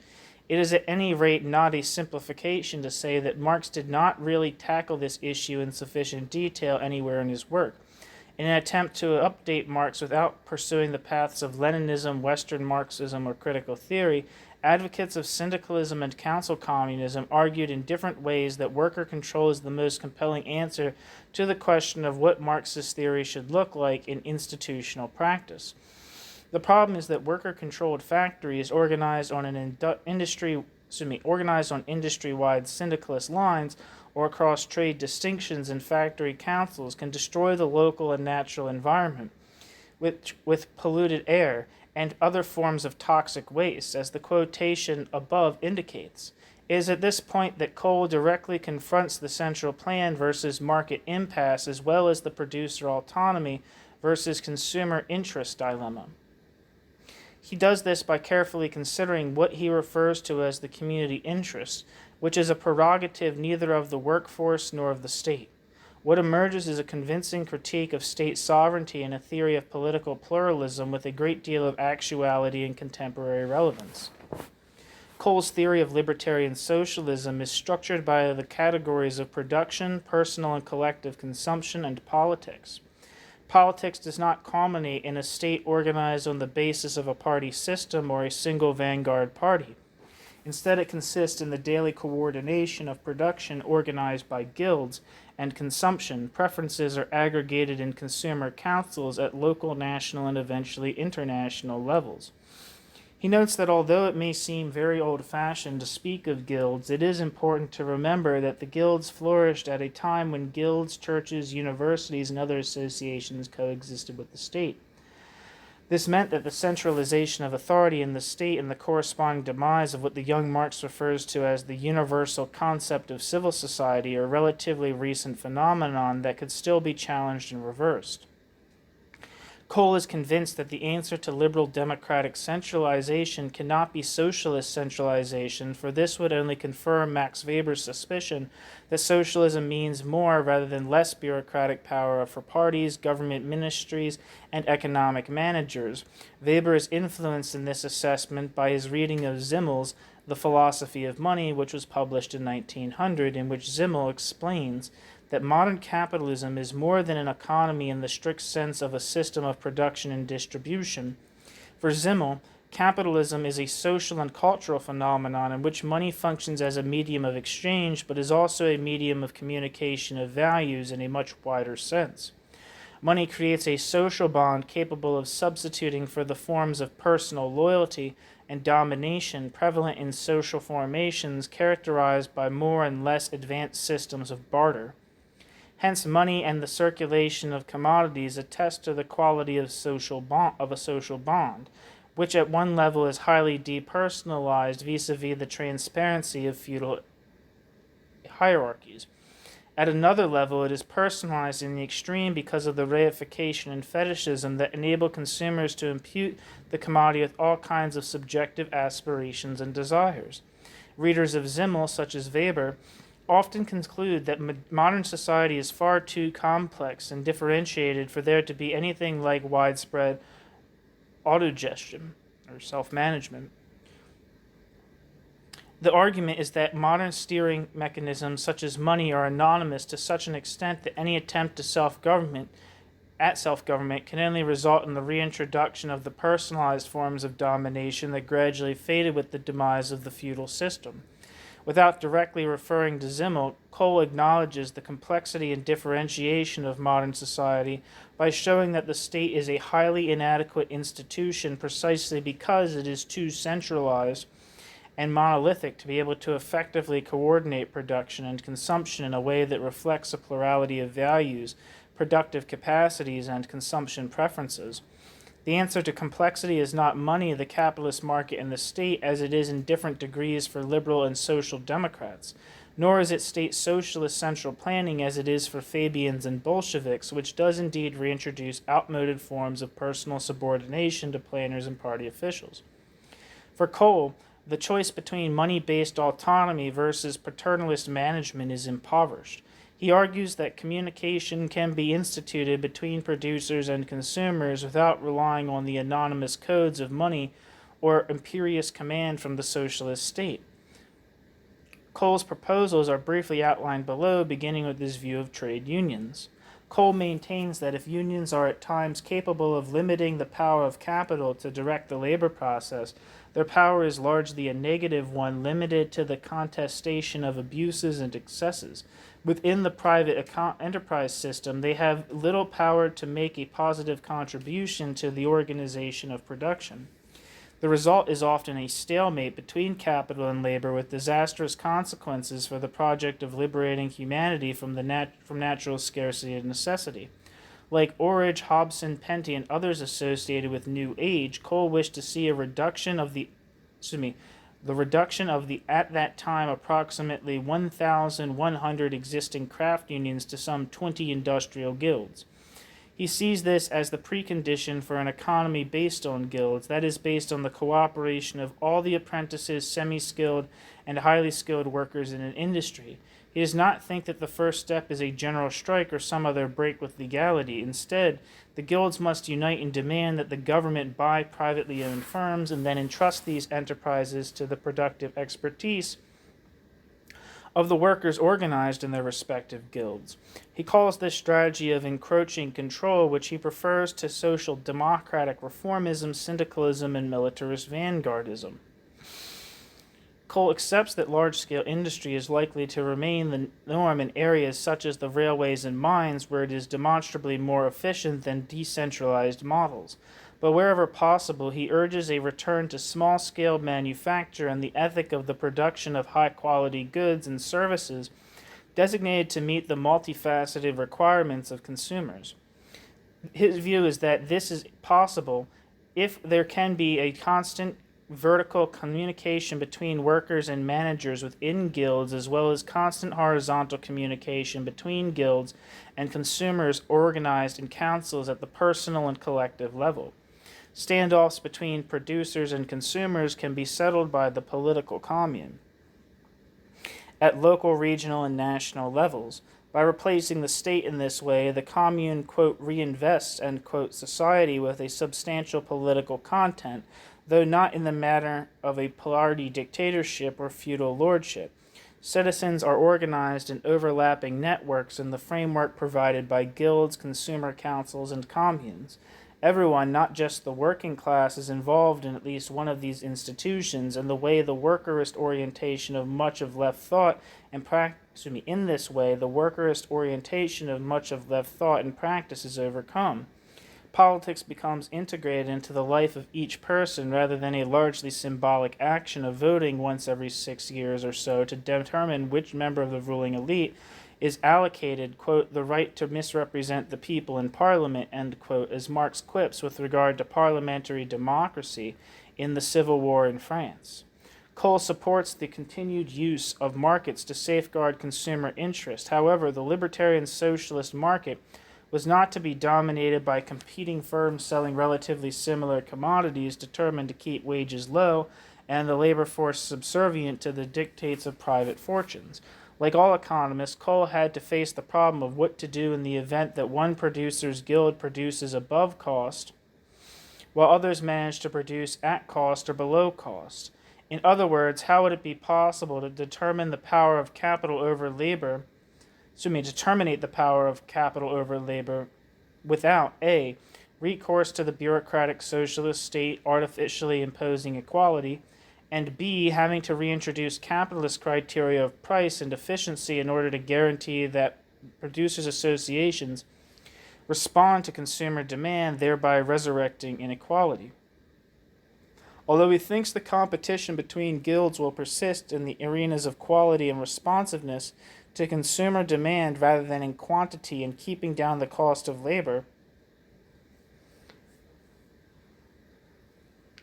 It is at any rate not a simplification to say that Marx did not really tackle this issue in sufficient detail anywhere in his work. In an attempt to update Marx without pursuing the paths of Leninism, Western Marxism, or critical theory, advocates of syndicalism and council communism argued in different ways that worker control is the most compelling answer to the question of what Marxist theory should look like in institutional practice. The problem is that worker-controlled factories organized on industry-wide syndicalist lines or across trade distinctions and factory councils can destroy the local and natural environment with polluted air and other forms of toxic waste, as the quotation above indicates. It is at this point that Cole directly confronts the central plan versus market impasse, as well as the producer autonomy versus consumer interest dilemma. He does this by carefully considering what he refers to as the community interest, which is a prerogative neither of the workforce nor of the state. What emerges is a convincing critique of state sovereignty and a theory of political pluralism with a great deal of actuality and contemporary relevance. Cole's theory of libertarian socialism is structured by the categories of production, personal and collective consumption, and politics. Politics does not culminate in a state organized on the basis of a party system or a single vanguard party. Instead, it consists in the daily coordination of production organized by guilds, and consumption. Preferences are aggregated in consumer councils at local, national, and eventually international levels. He notes that although it may seem very old-fashioned to speak of guilds, it is important to remember that the guilds flourished at a time when guilds, churches, universities, and other associations coexisted with the state. This meant that the centralization of authority in the state and the corresponding demise of what the young Marx refers to as the universal concept of civil society are a relatively recent phenomenon that could still be challenged and reversed. Cole is convinced that the answer to liberal democratic centralization cannot be socialist centralization, for this would only confirm Max Weber's suspicion that socialism means more rather than less bureaucratic power for parties, government ministries, and economic managers. Weber is influenced in this assessment by his reading of Zimmel's The Philosophy of Money, which was published in 1900, in which Zimmel explains that modern capitalism is more than an economy in the strict sense of a system of production and distribution. For Zimmel, capitalism is a social and cultural phenomenon in which money functions as a medium of exchange, but is also a medium of communication of values in a much wider sense. Money creates a social bond capable of substituting for the forms of personal loyalty and domination prevalent in social formations characterized by more and less advanced systems of barter. Hence, money and the circulation of commodities attest to the quality of a social bond, which at one level is highly depersonalized vis-a-vis the transparency of feudal hierarchies. At another level, it is personalized in the extreme because of the reification and fetishism that enable consumers to impute the commodity with all kinds of subjective aspirations and desires. Readers of Zimmel, such as Weber, often conclude that modern society is far too complex and differentiated for there to be anything like widespread autogestion or self-management. The argument is that modern steering mechanisms such as money are anonymous to such an extent that any attempt to self-government can only result in the reintroduction of the personalized forms of domination that gradually faded with the demise of the feudal system. Without directly referring to Zimmel, Cole acknowledges the complexity and differentiation of modern society by showing that the state is a highly inadequate institution precisely because it is too centralized and monolithic to be able to effectively coordinate production and consumption in a way that reflects a plurality of values, productive capacities, and consumption preferences. The answer to complexity is not money, the capitalist market, and the state, as it is in different degrees for liberal and social democrats, nor is it state socialist central planning as it is for Fabians and Bolsheviks, which does indeed reintroduce outmoded forms of personal subordination to planners and party officials. For Cole, the choice between money-based autonomy versus paternalist management is impoverished. He argues that communication can be instituted between producers and consumers without relying on the anonymous codes of money or imperious command from the socialist state. Cole's proposals are briefly outlined below, beginning with his view of trade unions. Cole maintains that if unions are at times capable of limiting the power of capital to direct the labor process, their power is largely a negative one limited to the contestation of abuses and excesses. Within the private enterprise system, they have little power to make a positive contribution to the organization of production. The result is often a stalemate between capital and labor with disastrous consequences for the project of liberating humanity from natural scarcity and necessity. Like Orridge, Hobson, Penty, and others associated with New Age, Cole wished to see a reduction of the at that time approximately 1,100 existing craft unions to some 20 industrial guilds. He sees this as the precondition for an economy based on guilds, that is, based on the cooperation of all the apprentices, semi-skilled, and highly skilled workers in an industry. He does not think that the first step is a general strike or some other break with legality. Instead, the guilds must unite and demand that the government buy privately owned firms and then entrust these enterprises to the productive expertise of the workers organized in their respective guilds. He calls this strategy of encroaching control, which he prefers to social democratic reformism, syndicalism, and militarist vanguardism. Cole accepts that large-scale industry is likely to remain the norm in areas such as the railways and mines, where it is demonstrably more efficient than decentralized models. But wherever possible, he urges a return to small-scale manufacture and the ethic of the production of high-quality goods and services designated to meet the multifaceted requirements of consumers. His view is that this is possible if there can be a constant vertical communication between workers and managers within guilds, as well as constant horizontal communication between guilds and consumers organized in councils at the personal and collective level. Standoffs between producers and consumers can be settled by the political commune at local, regional, and national levels. By replacing the state in this way, the commune, quote, reinvests, end quote, society with a substantial political content, though not in the manner of a party dictatorship or feudal lordship. Citizens are organized in overlapping networks in the framework provided by guilds, consumer councils, and communes. Everyone, not just the working class, is involved in at least one of these institutions, and the way the workerist orientation of much of left thought and practice is overcome. Politics becomes integrated into the life of each person rather than a largely symbolic action of voting once every 6 years or so to determine which member of the ruling elite is allocated, quote, the right to misrepresent the people in Parliament, end quote, as Marx quips with regard to parliamentary democracy in the Civil War in France. Cole supports the continued use of markets to safeguard consumer interest. However, the libertarian socialist market was not to be dominated by competing firms selling relatively similar commodities determined to keep wages low and the labor force subservient to the dictates of private fortunes. Like all economists, Cole had to face the problem of what to do in the event that one producer's guild produces above cost, while others manage to produce at cost or below cost. In other words, how would it be possible to determine the power of capital over labor, to terminate the power of capital over labor without A, recourse to the bureaucratic socialist state artificially imposing equality, and B, having to reintroduce capitalist criteria of price and efficiency in order to guarantee that producers' associations respond to consumer demand, thereby resurrecting inequality. Although he thinks the competition between guilds will persist in the arenas of quality and responsiveness to consumer demand rather than in quantity and keeping down the cost of labor,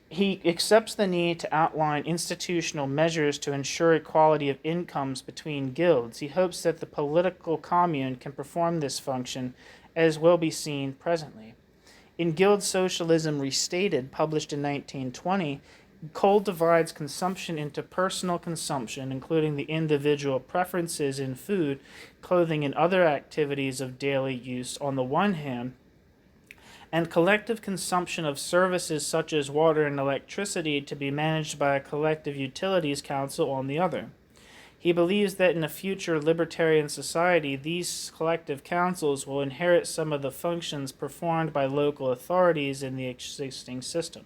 he accepts the need to outline institutional measures to ensure equality of incomes between guilds. He hopes that the political commune can perform this function, as will be seen presently. In Guild Socialism Restated, published in 1920, Cole divides consumption into personal consumption, including the individual preferences in food, clothing, and other activities of daily use on the one hand, and collective consumption of services such as water and electricity to be managed by a collective utilities council on the other. He believes that in a future libertarian society, these collective councils will inherit some of the functions performed by local authorities in the existing system.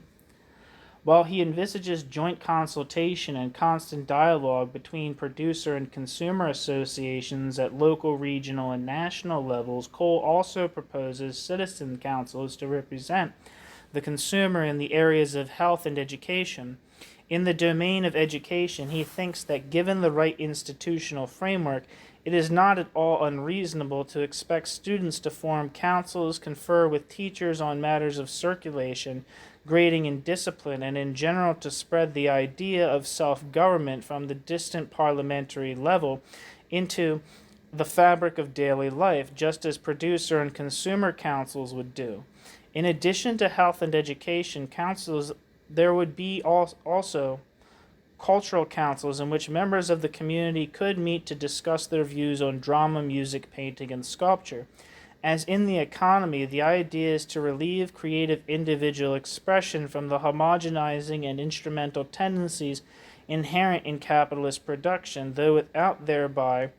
While he envisages joint consultation and constant dialogue between producer and consumer associations at local, regional, and national levels, Cole also proposes citizen councils to represent the consumer in the areas of health and education. In the domain of education, he thinks that given the right institutional framework, it is not at all unreasonable to expect students to form councils, confer with teachers on matters of circulation, grading, and discipline, and in general to spread the idea of self-government from the distant parliamentary level into the fabric of daily life, just as producer and consumer councils would do. In addition to health and education councils, there would be also cultural councils in which members of the community could meet to discuss their views on drama, music, painting, and sculpture. As in the economy, the idea is to relieve creative individual expression from the homogenizing and instrumental tendencies inherent in capitalist production, though without thereby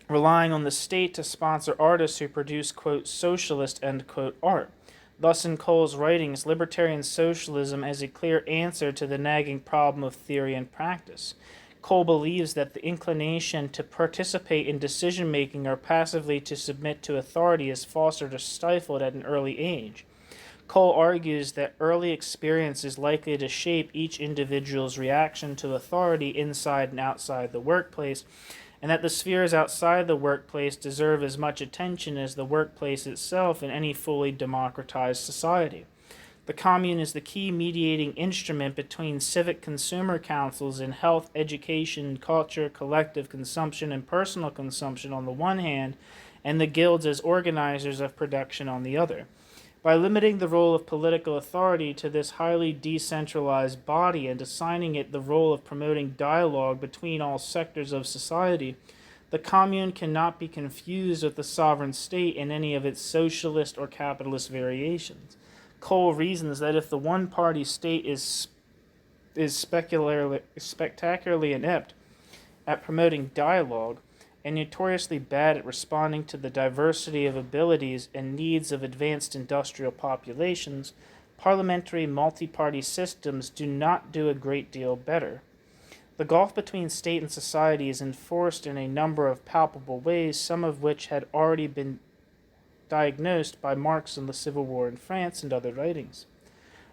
relying on the state to sponsor artists who produce, quote, socialist, end quote, art. Thus, in Cole's writings, libertarian socialism as a clear answer to the nagging problem of theory and practice. Cole believes that the inclination to participate in decision-making or passively to submit to authority is fostered or stifled at an early age. Cole argues that early experience is likely to shape each individual's reaction to authority inside and outside the workplace, and that the spheres outside the workplace deserve as much attention as the workplace itself in any fully democratized society. The commune is the key mediating instrument between civic consumer councils in health, education, culture, collective consumption, and personal consumption on the one hand, and the guilds as organizers of production on the other. By limiting the role of political authority to this highly decentralized body and assigning it the role of promoting dialogue between all sectors of society, the commune cannot be confused with the sovereign state in any of its socialist or capitalist variations. Cole reasons that if the one-party state is spectacularly inept at promoting dialogue, and notoriously bad at responding to the diversity of abilities and needs of advanced industrial populations, parliamentary multi-party systems do not do a great deal better. The gulf between state and society is enforced in a number of palpable ways, some of which had already been diagnosed by Marx in the Civil War in France and other writings.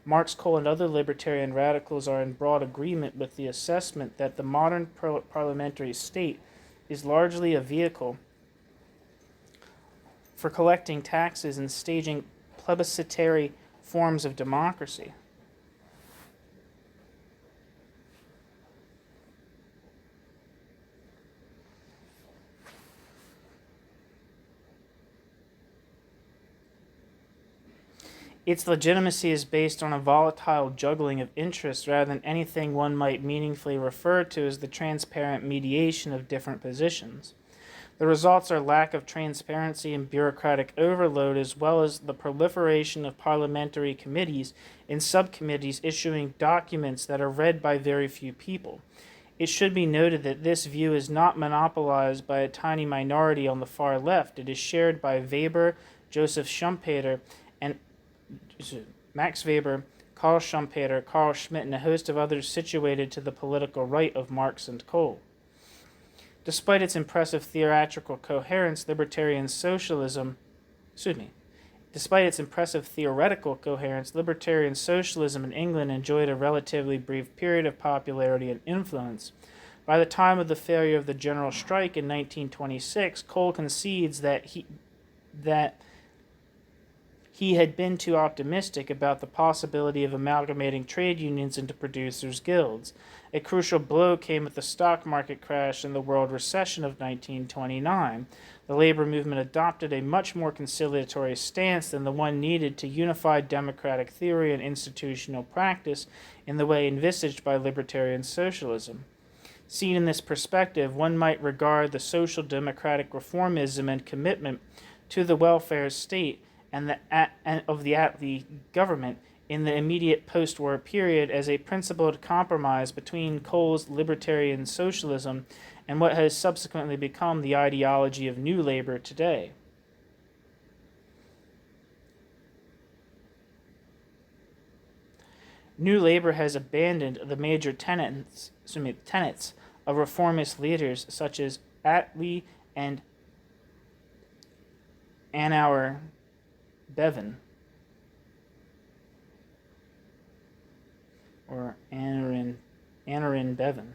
Marx, Cole, and other libertarian radicals are in broad agreement with the assessment that the modern parliamentary state is largely a vehicle for collecting taxes and staging plebiscitary forms of democracy. Its legitimacy is based on a volatile juggling of interests rather than anything one might meaningfully refer to as the transparent mediation of different positions. The results are lack of transparency and bureaucratic overload, as well as the proliferation of parliamentary committees and subcommittees issuing documents that are read by very few people. It should be noted that this view is not monopolized by a tiny minority on the far left. It is shared by Weber, Joseph Schumpeter, and Max Weber, Karl Schumpeter, Carl Schmitt, and a host of others situated to the political right of Marx and Kohl. Despite its impressive theoretical coherence, Despite its impressive theoretical coherence, libertarian socialism in England enjoyed a relatively brief period of popularity and influence. By the time of the failure of the general strike in 1926, Kohl concedes that he had been too optimistic about the possibility of amalgamating trade unions into producers' guilds. A crucial blow came with the stock market crash and the world recession of 1929. The labor movement adopted a much more conciliatory stance than the one needed to unify democratic theory and institutional practice in the way envisaged by libertarian socialism. Seen in this perspective, one might regard the social democratic reformism and commitment to the welfare state and the government in the immediate post-war period as a principled compromise between Kohl's libertarian socialism and what has subsequently become the ideology of New Labor today. New Labor has abandoned the major tenets of reformist leaders such as Attlee and Anauer Bevan, or Anarin Bevan,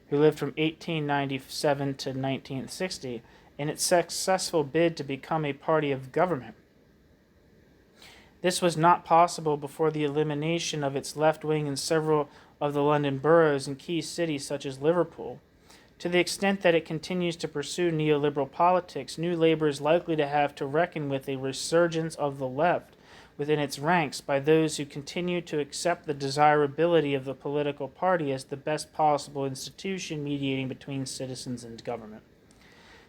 who lived from 1897 to 1960, in its successful bid to become a party of government. This was not possible before the elimination of its left wing in several of the London boroughs and key cities such as Liverpool. To the extent that it continues to pursue neoliberal politics, New Labour is likely to have to reckon with a resurgence of the left within its ranks by those who continue to accept the desirability of the political party as the best possible institution mediating between citizens and government.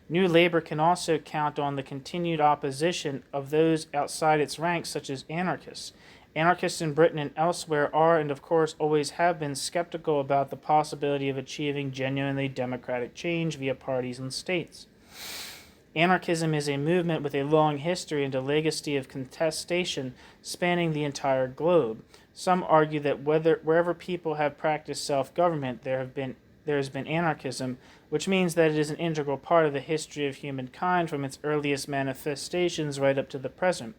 New Labour can also count on the continued opposition of those outside its ranks, such as anarchists. Anarchists in Britain and elsewhere are, and of course always have been, skeptical about the possibility of achieving genuinely democratic change via parties and states. Anarchism is a movement with a long history and a legacy of contestation spanning the entire globe. Some argue that wherever people have practiced self-government, there has been anarchism, which means that it is an integral part of the history of humankind from its earliest manifestations right up to the present.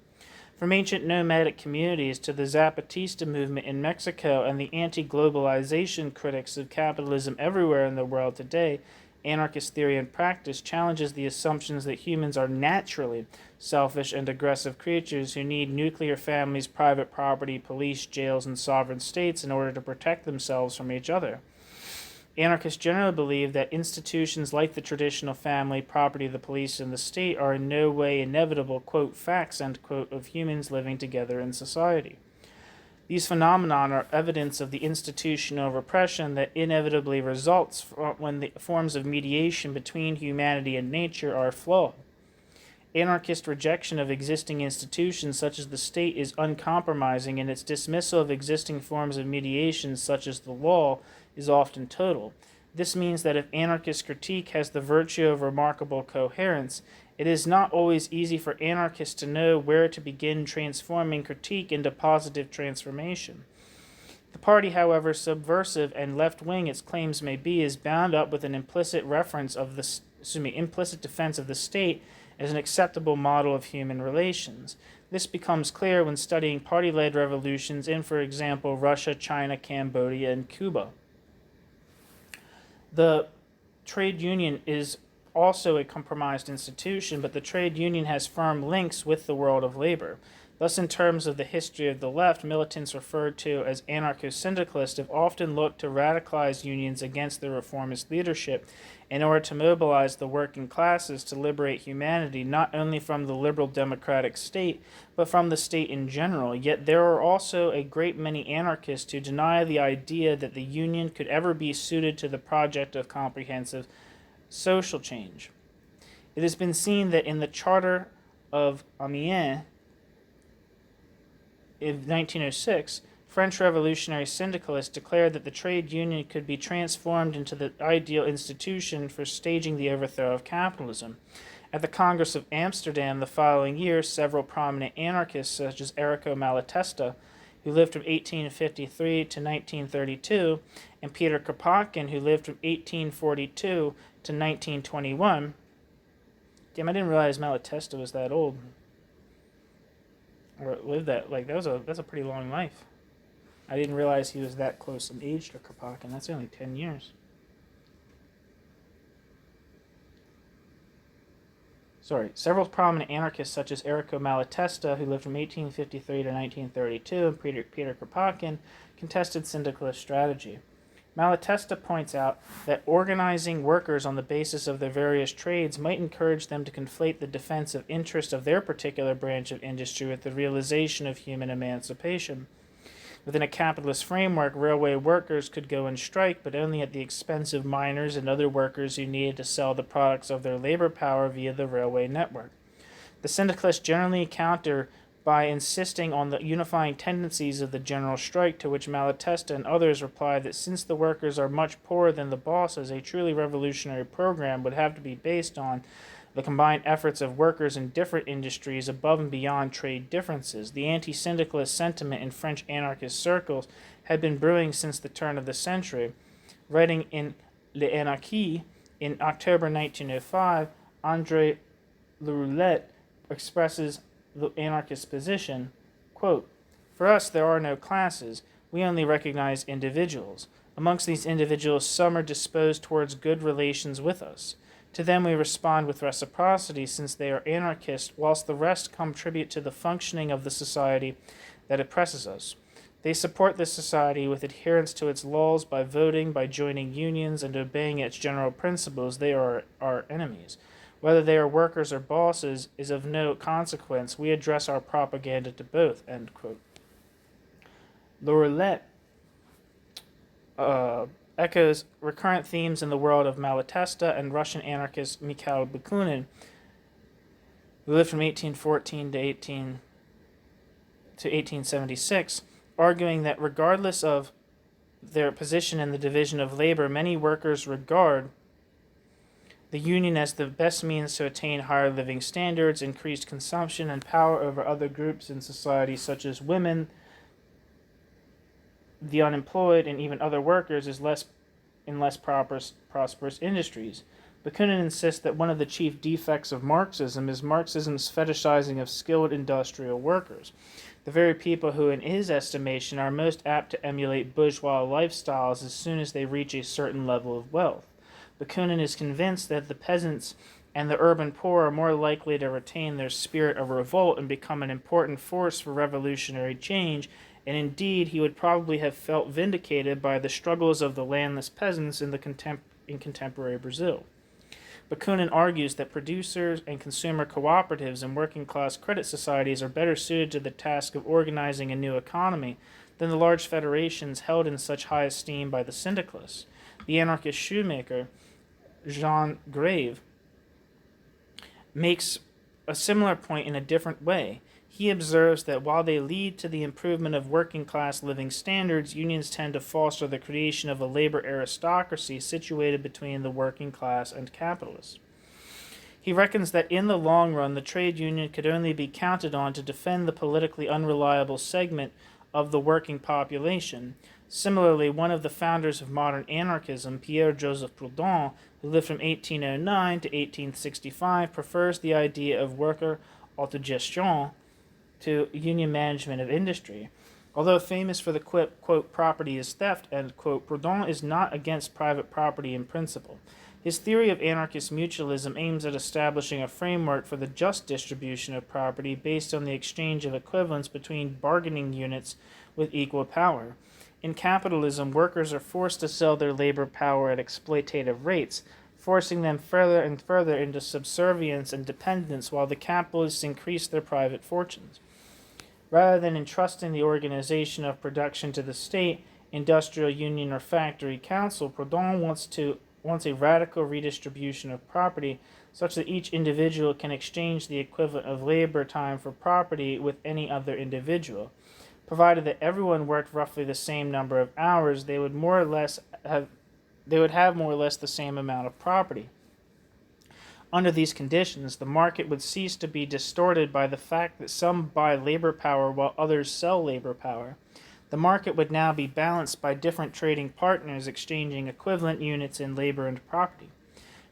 From ancient nomadic communities to the Zapatista movement in Mexico and the anti-globalization critics of capitalism everywhere in the world today, anarchist theory and practice challenges the assumptions that humans are naturally selfish and aggressive creatures who need nuclear families, private property, police, jails, and sovereign states in order to protect themselves from each other. Anarchists generally believe that institutions like the traditional family, property, the police, and the state are in no way inevitable, quote, facts, end quote, of humans living together in society. These phenomena are evidence of the institutional repression that inevitably results when the forms of mediation between humanity and nature are flawed. Anarchist rejection of existing institutions such as the state is uncompromising, and its dismissal of existing forms of mediation such as the law is often total. This means that if anarchist critique has the virtue of remarkable coherence, it is not always easy for anarchists to know where to begin transforming critique into positive transformation. The party, however subversive and left-wing its claims may be, is bound up with an implicit defense of the state as an acceptable model of human relations. This becomes clear when studying party-led revolutions in, for example, Russia, China, Cambodia, and Cuba. The trade union is also a compromised institution, but the trade union has firm links with the world of labor. Thus, in terms of the history of the left, militants referred to as anarcho-syndicalists have often looked to radicalize unions against the reformist leadership in order to mobilize the working classes to liberate humanity not only from the liberal democratic state, but from the state in general. Yet there are also a great many anarchists who deny the idea that the union could ever be suited to the project of comprehensive social change. It has been seen that in the Charter of Amiens in 1906, French revolutionary syndicalists declared that the trade union could be transformed into the ideal institution for staging the overthrow of capitalism. At the Congress of Amsterdam the following year, several prominent anarchists, such as Errico Malatesta, who lived from 1853 to 1932, and Peter Kropotkin, who lived from 1842 to 1921. Damn, I didn't realize Malatesta was that old. Or lived that, that's a pretty long life. I didn't realize he was that close in age to Kropotkin. That's only 10 years. Several prominent anarchists such as Errico Malatesta, who lived from 1853 to 1932, and Peter Kropotkin, contested syndicalist strategy. Malatesta points out that organizing workers on the basis of their various trades might encourage them to conflate the defensive interest of their particular branch of industry with the realization of human emancipation. Within a capitalist framework, railway workers could go on strike, but only at the expense of miners and other workers who needed to sell the products of their labor power via the railway network. The syndicalists generally counter by insisting on the unifying tendencies of the general strike, to which Malatesta and others replied that since the workers are much poorer than the bosses, a truly revolutionary program would have to be based on the combined efforts of workers in different industries above and beyond trade differences. The anti-syndicalist sentiment in French anarchist circles had been brewing since the turn of the century. Writing in L'Anarchie in October 1905, André Leroulette expresses the anarchist position, quote, "For us there are no classes, we only recognize individuals. Amongst these individuals some are disposed towards good relations with us. To them we respond with reciprocity, since they are anarchists, whilst the rest contribute to the functioning of the society that oppresses us. They support this society with adherence to its laws by voting, by joining unions, and obeying its general principles. They are our enemies. Whether they are workers or bosses is of no consequence. We address our propaganda to both," end quote. Leroulette echoes recurrent themes in the world of Malatesta and Russian anarchist Mikhail Bakunin, who lived from 1814 to 1876, arguing that regardless of their position in the division of labor, many workers regard the union as the best means to attain higher living standards, increased consumption, and power over other groups in society, such as women, the unemployed, and even other workers in less prosperous industries. Bakunin insists that one of the chief defects of Marxism is Marxism's fetishizing of skilled industrial workers, the very people who, in his estimation, are most apt to emulate bourgeois lifestyles as soon as they reach a certain level of wealth. Bakunin is convinced that the peasants and the urban poor are more likely to retain their spirit of revolt and become an important force for revolutionary change, and indeed he would probably have felt vindicated by the struggles of the landless peasants in contemporary Brazil. Bakunin argues that producers and consumer cooperatives and working-class credit societies are better suited to the task of organizing a new economy than the large federations held in such high esteem by the syndicalists. The anarchist shoemaker Jean Grave makes a similar point in a different way. He observes that while they lead to the improvement of working-class living standards, unions tend to foster the creation of a labor aristocracy situated between the working class and capitalists. He reckons that in the long run, the trade union could only be counted on to defend the politically unreliable segment of the working population. Similarly, one of the founders of modern anarchism, Pierre-Joseph Proudhon, who lived from 1809 to 1865, prefers the idea of worker autogestion to union management of industry. Although famous for the quote, "property is theft," end quote, Proudhon is not against private property in principle. His theory of anarchist mutualism aims at establishing a framework for the just distribution of property based on the exchange of equivalents between bargaining units with equal power. In capitalism, workers are forced to sell their labor power at exploitative rates, forcing them further and further into subservience and dependence while the capitalists increase their private fortunes. Rather than entrusting the organization of production to the state, industrial union, or factory council, Proudhon wants a radical redistribution of property such that each individual can exchange the equivalent of labor time for property with any other individual. Provided that everyone worked roughly the same number of hours, they would have more or less the same amount of property. Under these conditions, the market would cease to be distorted by the fact that some buy labor power while others sell labor power. The market would now be balanced by different trading partners exchanging equivalent units in labor and property.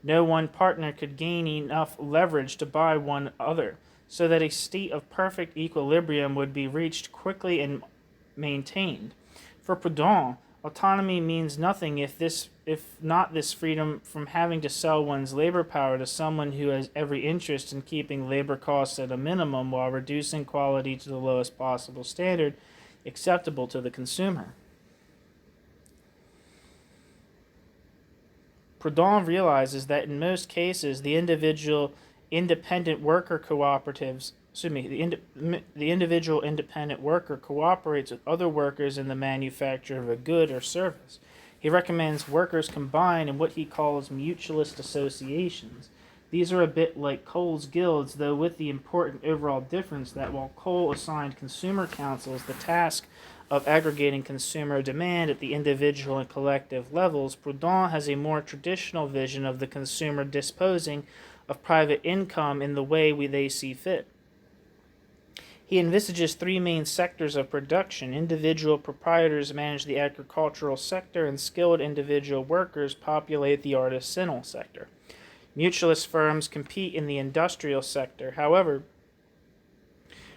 No one partner could gain enough leverage to buy one other, so that a state of perfect equilibrium would be reached quickly and maintained. For Proudhon, autonomy means nothing if not this freedom from having to sell one's labor power to someone who has every interest in keeping labor costs at a minimum while reducing quality to the lowest possible standard acceptable to the consumer. Proudhon realizes that in most cases, the individual independent worker cooperates with other workers in the manufacture of a good or service. He recommends workers combine in what he calls mutualist associations. These are a bit like Cole's guilds, though with the important overall difference that while Cole assigned consumer councils the task of aggregating consumer demand at the individual and collective levels, Proudhon has a more traditional vision of the consumer disposing of private income in the way they see fit. He envisages three main sectors of production. Individual proprietors manage the agricultural sector, and skilled individual workers populate the artisanal sector. Mutualist firms compete in the industrial sector. However,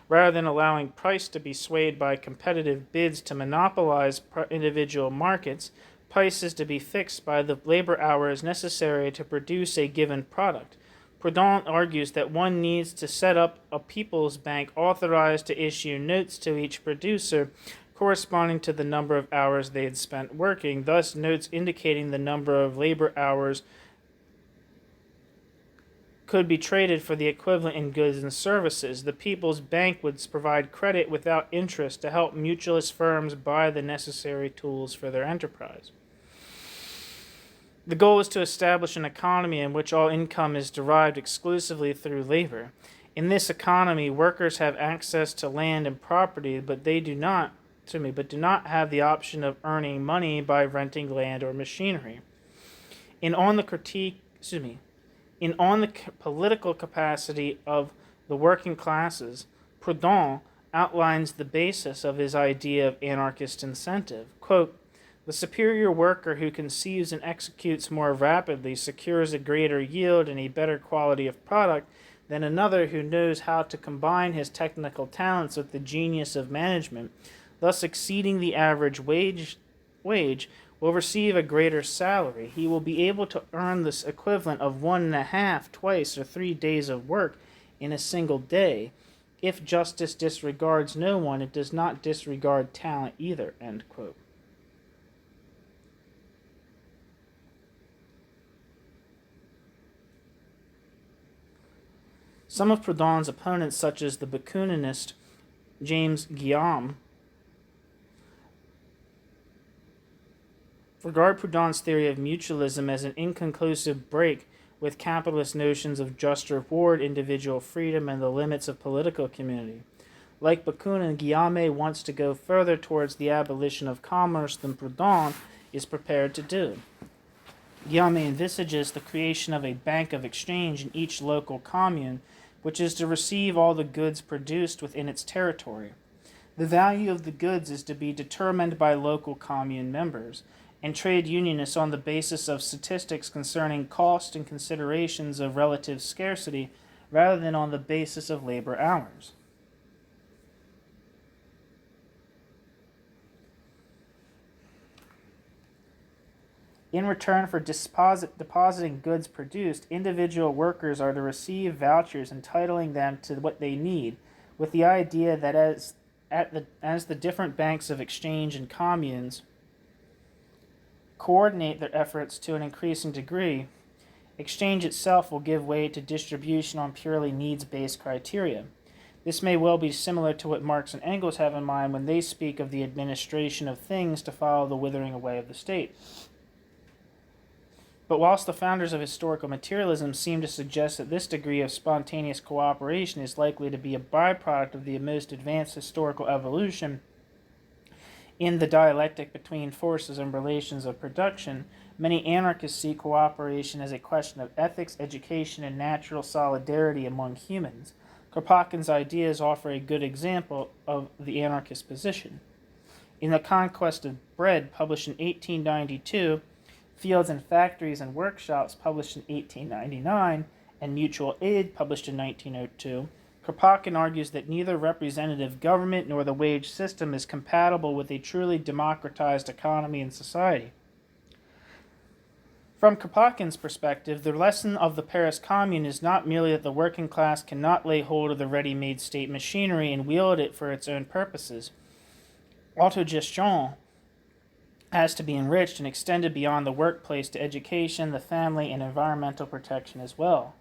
rather than allowing price to be swayed by competitive bids to monopolize individual markets, price is to be fixed by the labor hours necessary to produce a given product. Proudhon argues that one needs to set up a people's bank authorized to issue notes to each producer corresponding to the number of hours they had spent working, thus notes indicating the number of labor hours could be traded for the equivalent in goods and services. The People's Bank would provide credit without interest to help mutualist firms buy the necessary tools for their enterprise. The goal is to establish an economy in which all income is derived exclusively through labor. In this economy, workers have access to land and property, but do not have the option of earning money by renting land or machinery. In on the political capacity of the working classes, Proudhon outlines the basis of his idea of anarchist incentive. Quote, "The superior worker who conceives and executes more rapidly secures a greater yield and a better quality of product than another who knows how to combine his technical talents with the genius of management, thus exceeding the average wage will receive a greater salary. He will be able to earn this equivalent of 1.5, twice, or 3 days of work in a single day. If justice disregards no one, it does not disregard talent either." End quote. Some of Proudhon's opponents, such as the Bakuninist James Guérin, regard Proudhon's theory of mutualism as an inconclusive break with capitalist notions of just reward, individual freedom, and the limits of political community. Like Bakunin, Guillaume wants to go further towards the abolition of commerce than Proudhon is prepared to do. Guillaume envisages the creation of a bank of exchange in each local commune, which is to receive all the goods produced within its territory. The value of the goods is to be determined by local commune members, and trade unionists on the basis of statistics concerning cost and considerations of relative scarcity, rather than on the basis of labor hours. In return for depositing goods produced, individual workers are to receive vouchers entitling them to what they need, with the idea that as the different banks of exchange and communes coordinate their efforts to an increasing degree, exchange itself will give way to distribution on purely needs-based criteria. This may well be similar to what Marx and Engels have in mind when they speak of the administration of things to follow the withering away of the state. But whilst the founders of historical materialism seem to suggest that this degree of spontaneous cooperation is likely to be a byproduct of the most advanced historical evolution in the dialectic between forces and relations of production, many anarchists see cooperation as a question of ethics, education, and natural solidarity among humans. Kropotkin's ideas offer a good example of the anarchist position. In The Conquest of Bread, published in 1892, Fields and Factories and Workshops, published in 1899, and Mutual Aid, published in 1902, Kropotkin argues that neither representative government nor the wage system is compatible with a truly democratized economy and society. From Kropotkin's perspective, the lesson of the Paris Commune is not merely that the working class cannot lay hold of the ready-made state machinery and wield it for its own purposes. Autogestion has to be enriched and extended beyond the workplace to education, the family, and environmental protection as well.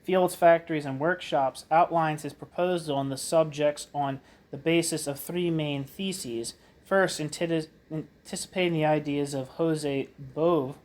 Fields, Factories, and Workshops outlines his proposal on the subjects on the basis of three main theses. First, anticipating the ideas of José Bove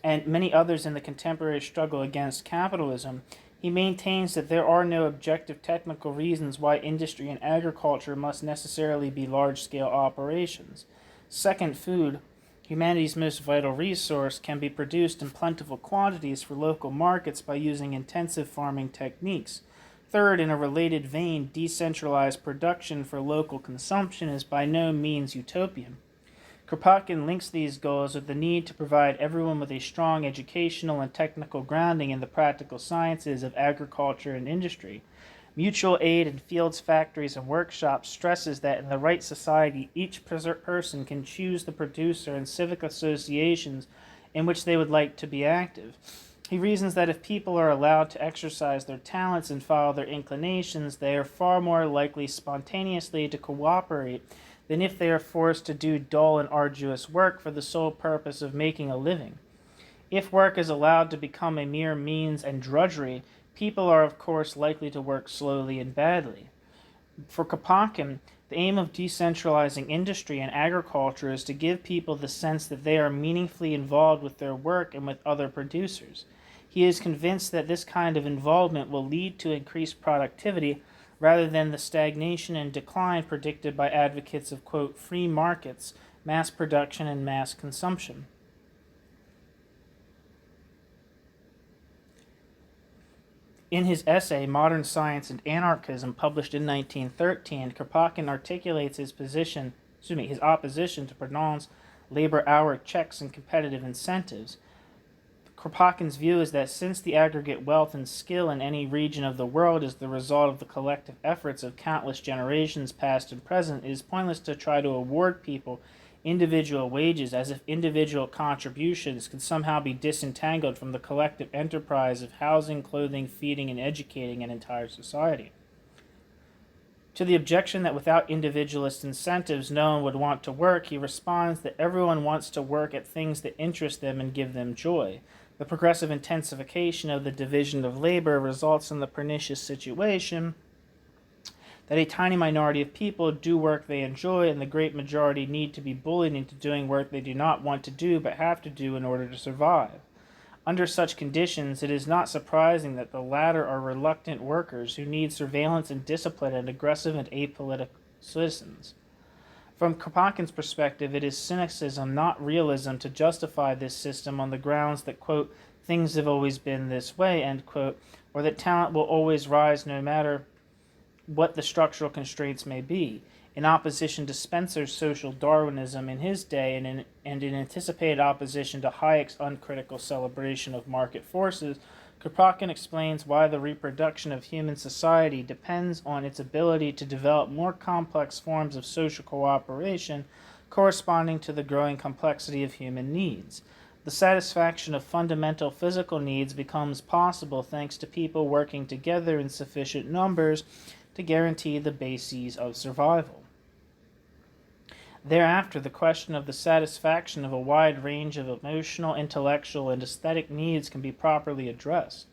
and many others in the contemporary struggle against capitalism, he maintains that there are no objective technical reasons why industry and agriculture must necessarily be large-scale operations. Second, food, humanity's most vital resource, can be produced in plentiful quantities for local markets by using intensive farming techniques. Third, in a related vein, decentralized production for local consumption is by no means utopian. Kropotkin links these goals with the need to provide everyone with a strong educational and technical grounding in the practical sciences of agriculture and industry. Mutual Aid and Fields, Factories, and Workshops stresses that in the right society, each person can choose the producer and civic associations in which they would like to be active. He reasons that if people are allowed to exercise their talents and follow their inclinations, they are far more likely spontaneously to cooperate than if they are forced to do dull and arduous work for the sole purpose of making a living. If work is allowed to become a mere means and drudgery, people are of course likely to work slowly and badly. For Kropotkin, the aim of decentralizing industry and agriculture is to give people the sense that they are meaningfully involved with their work and with other producers. He is convinced that this kind of involvement will lead to increased productivity rather than the stagnation and decline predicted by advocates of, quote, free markets, mass production, and mass consumption. In his essay, Modern Science and Anarchism, published in 1913, Kropotkin articulates his opposition to Pronon's labor hour checks and competitive incentives. Kropotkin's view is that since the aggregate wealth and skill in any region of the world is the result of the collective efforts of countless generations past and present, it is pointless to try to award people individual wages as if individual contributions could somehow be disentangled from the collective enterprise of housing, clothing, feeding, and educating an entire society. To the objection that without individualist incentives no one would want to work, he responds that everyone wants to work at things that interest them and give them joy. The progressive intensification of the division of labor results in the pernicious situation that a tiny minority of people do work they enjoy, and the great majority need to be bullied into doing work they do not want to do but have to do in order to survive. Under such conditions, it is not surprising that the latter are reluctant workers who need surveillance and discipline and aggressive and apolitical citizens. From Kropotkin's perspective, it is cynicism, not realism, to justify this system on the grounds that, quote, things have always been this way, end quote, or that talent will always rise no matter what the structural constraints may be. In opposition to Spencer's social Darwinism in his day, and in anticipated opposition to Hayek's uncritical celebration of market forces, Kropotkin explains why the reproduction of human society depends on its ability to develop more complex forms of social cooperation corresponding to the growing complexity of human needs. The satisfaction of fundamental physical needs becomes possible thanks to people working together in sufficient numbers to guarantee the bases of survival. Thereafter, the question of the satisfaction of a wide range of emotional, intellectual, and aesthetic needs can be properly addressed.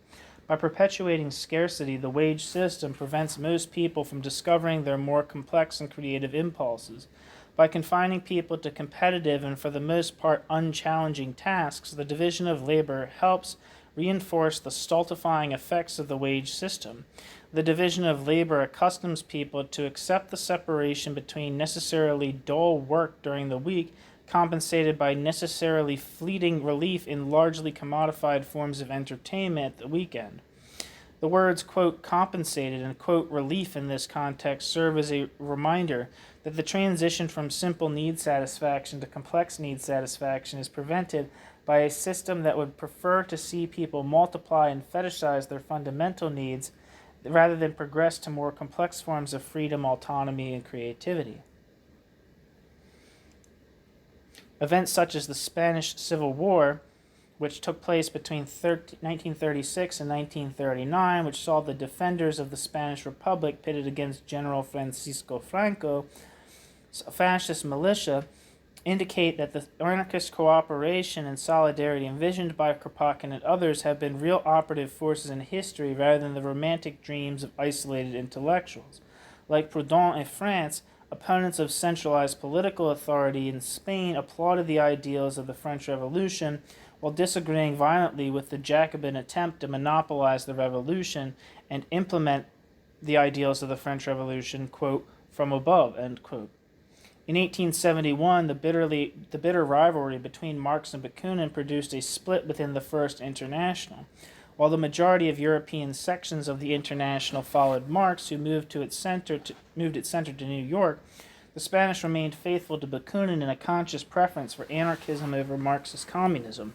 By perpetuating scarcity, the wage system prevents most people from discovering their more complex and creative impulses. By confining people to competitive and for the most part unchallenging tasks, the division of labor helps reinforce the stultifying effects of the wage system. The division of labor accustoms people to accept the separation between necessarily dull work during the week, compensated by necessarily fleeting relief in largely commodified forms of entertainment at the weekend. The words, quote, compensated and, quote, relief in this context serve as a reminder that the transition from simple need satisfaction to complex need satisfaction is prevented by a system that would prefer to see people multiply and fetishize their fundamental needs rather than progress to more complex forms of freedom, autonomy, and creativity. Events such as the Spanish Civil War, which took place between 1936 and 1939, which saw the defenders of the Spanish Republic pitted against General Francisco Franco, a fascist militia, indicate that the anarchist cooperation and solidarity envisioned by Kropotkin and others have been real operative forces in history rather than the romantic dreams of isolated intellectuals. Like Proudhon in France, opponents of centralized political authority in Spain applauded the ideals of the French Revolution while disagreeing violently with the Jacobin attempt to monopolize the revolution and implement the ideals of the French Revolution, quote, from above, end quote. In 1871, the bitter rivalry between Marx and Bakunin produced a split within the First International. While the majority of European sections of the International followed Marx, who moved its center to New York, the Spanish remained faithful to Bakunin in a conscious preference for anarchism over Marxist communism.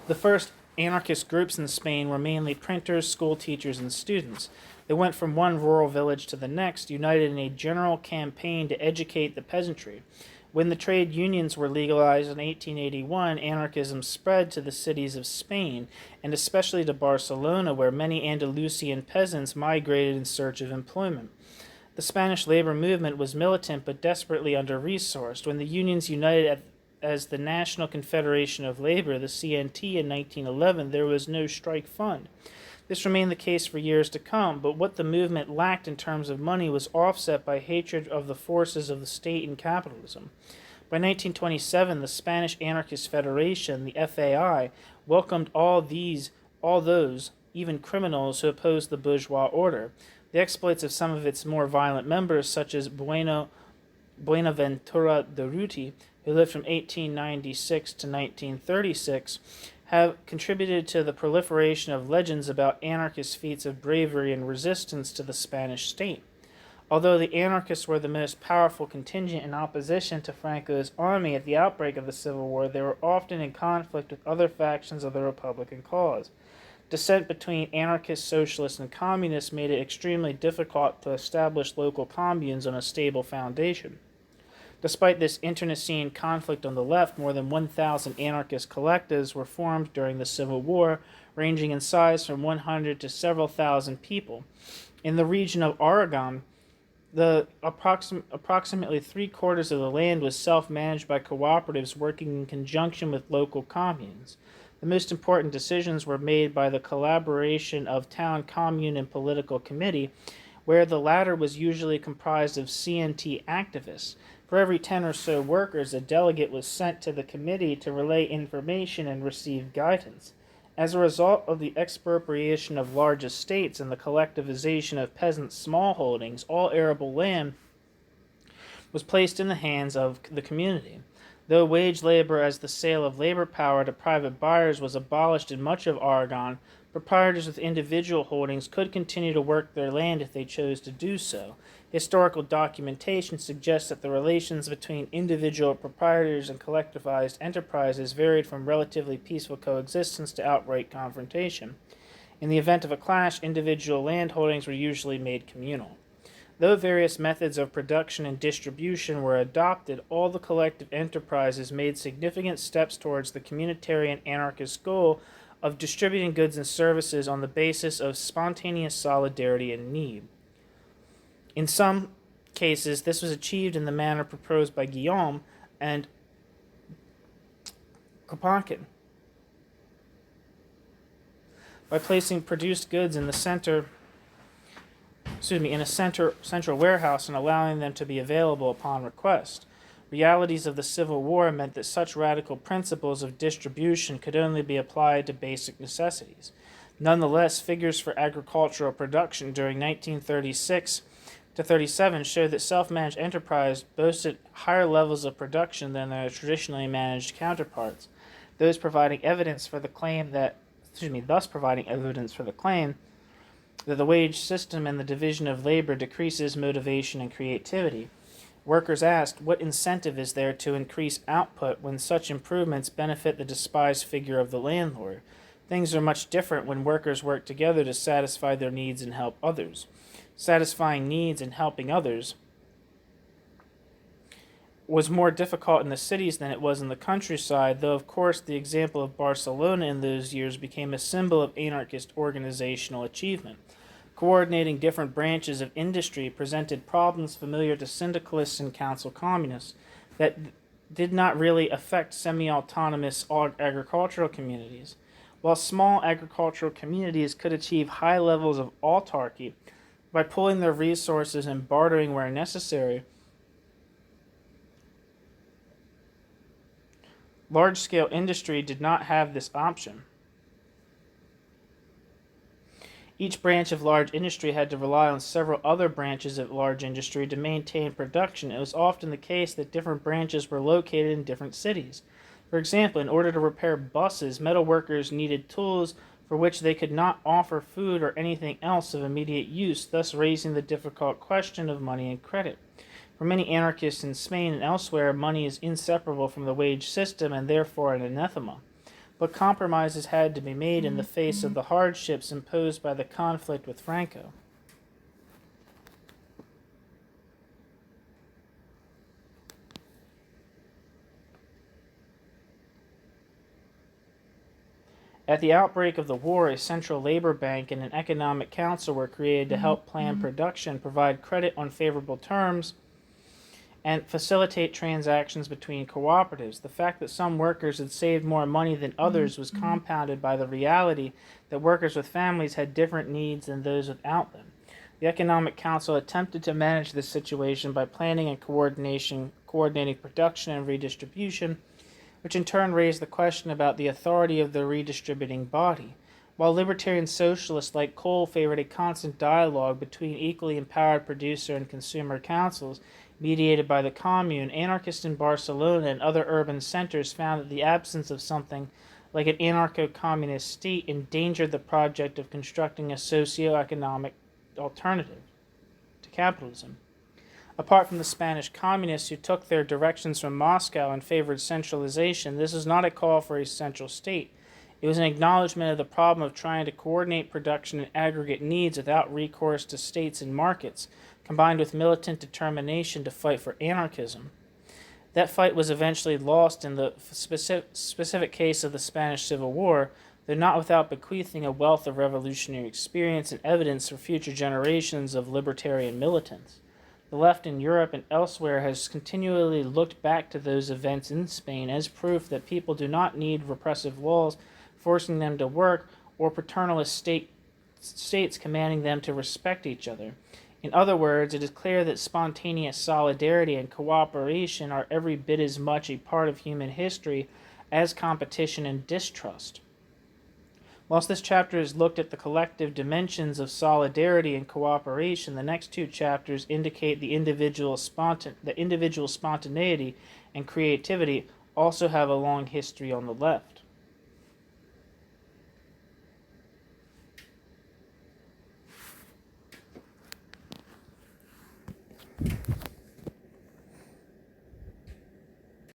The first anarchist groups in Spain were mainly printers, school teachers, and students. They went from one rural village to the next, united in a general campaign to educate the peasantry. When the trade unions were legalized in 1881, anarchism spread to the cities of Spain, and especially to Barcelona, where many Andalusian peasants migrated in search of employment. The Spanish labor movement was militant but desperately under-resourced. When the unions united as the National Confederation of Labor, the CNT, in 1911, there was no strike fund. This remained the case for years to come, but what the movement lacked in terms of money was offset by hatred of the forces of the state and capitalism. By 1927, the Spanish Anarchist Federation, the FAI, welcomed all those, even criminals, who opposed the bourgeois order. The exploits of some of its more violent members, such as Buenaventura Durruti, who lived from 1896 to 1936, have contributed to the proliferation of legends about anarchist feats of bravery and resistance to the Spanish state. Although the anarchists were the most powerful contingent in opposition to Franco's army at the outbreak of the Civil War, they were often in conflict with other factions of the Republican cause. Dissent between anarchists, socialists, and communists made it extremely difficult to establish local communes on a stable foundation. Despite this internecine conflict on the left, more than 1,000 anarchist collectives were formed during the Civil War, ranging in size from 100 to several thousand people. In the region of Aragon, approximately three-quarters of the land was self-managed by cooperatives working in conjunction with local communes. The most important decisions were made by the collaboration of town, commune, and political committee, where the latter was usually comprised of CNT activists. For every 10 or so workers, a delegate was sent to the committee to relay information and receive guidance. As a result of the expropriation of large estates and the collectivization of peasants' smallholdings, all arable land was placed in the hands of the community. Though wage labor as the sale of labor power to private buyers was abolished in much of Aragon, proprietors with individual holdings could continue to work their land if they chose to do so. Historical documentation suggests that the relations between individual proprietors and collectivized enterprises varied from relatively peaceful coexistence to outright confrontation. In the event of a clash, individual land holdings were usually made communal. Though various methods of production and distribution were adopted, all the collective enterprises made significant steps towards the communitarian anarchist goal of distributing goods and services on the basis of spontaneous solidarity and need. In some cases, this was achieved in the manner proposed by Guérin and Kropotkin, by placing produced goods in the central warehouse and allowing them to be available upon request. Realities of the Civil War meant that such radical principles of distribution could only be applied to basic necessities. Nonetheless, figures for agricultural production during 1936 to 37 showed that self-managed enterprise boasted higher levels of production than their traditionally managed counterparts, thus providing evidence for the claim that the wage system and the division of labor decreases motivation and creativity. Workers asked, what incentive is there to increase output when such improvements benefit the despised figure of the landlord? Things are much different when workers work together to satisfy their needs and help others. Satisfying needs and helping others was more difficult in the cities than it was in the countryside, though of course the example of Barcelona in those years became a symbol of anarchist organizational achievement. Coordinating different branches of industry presented problems familiar to syndicalists and council communists that did not really affect semi-autonomous agricultural communities. While small agricultural communities could achieve high levels of autarky by pooling their resources and bartering where necessary, large-scale industry did not have this option. Each branch of large industry had to rely on several other branches of large industry to maintain production. It was often the case that different branches were located in different cities. For example, in order to repair buses, metal workers needed tools for which they could not offer food or anything else of immediate use, thus raising the difficult question of money and credit. For many anarchists in Spain and elsewhere, money is inseparable from the wage system and therefore an anathema. But compromises had to be made in the face of the hardships imposed by the conflict with Franco. At the outbreak of the war, a central labor bank and an economic council were created to help plan production, provide credit on favorable terms, and facilitate transactions between cooperatives. The fact that some workers had saved more money than others was compounded by the reality that workers with families had different needs than those without them. The Economic Council attempted to manage this situation by planning and coordinating production and redistribution, which in turn raised the question about the authority of the redistributing body. While libertarian socialists like Cole favored a constant dialogue between equally empowered producer and consumer councils, mediated by the Commune, anarchists in Barcelona and other urban centers found that the absence of something like an anarcho-communist state endangered the project of constructing a socio-economic alternative to capitalism. Apart from the Spanish communists who took their directions from Moscow and favored centralization, this was not a call for a central state. It was an acknowledgement of the problem of trying to coordinate production and aggregate needs without recourse to states and markets, combined with militant determination to fight for anarchism. That fight was eventually lost in the specific case of the Spanish Civil War, though not without bequeathing a wealth of revolutionary experience and evidence for future generations of libertarian militants. The left in Europe and elsewhere has continually looked back to those events in Spain as proof that people do not need repressive laws forcing them to work or paternalist states commanding them to respect each other. In other words, it is clear that spontaneous solidarity and cooperation are every bit as much a part of human history as competition and distrust. Whilst this chapter has looked at the collective dimensions of solidarity and cooperation, the next two chapters indicate the individual spontaneity and creativity also have a long history on the left.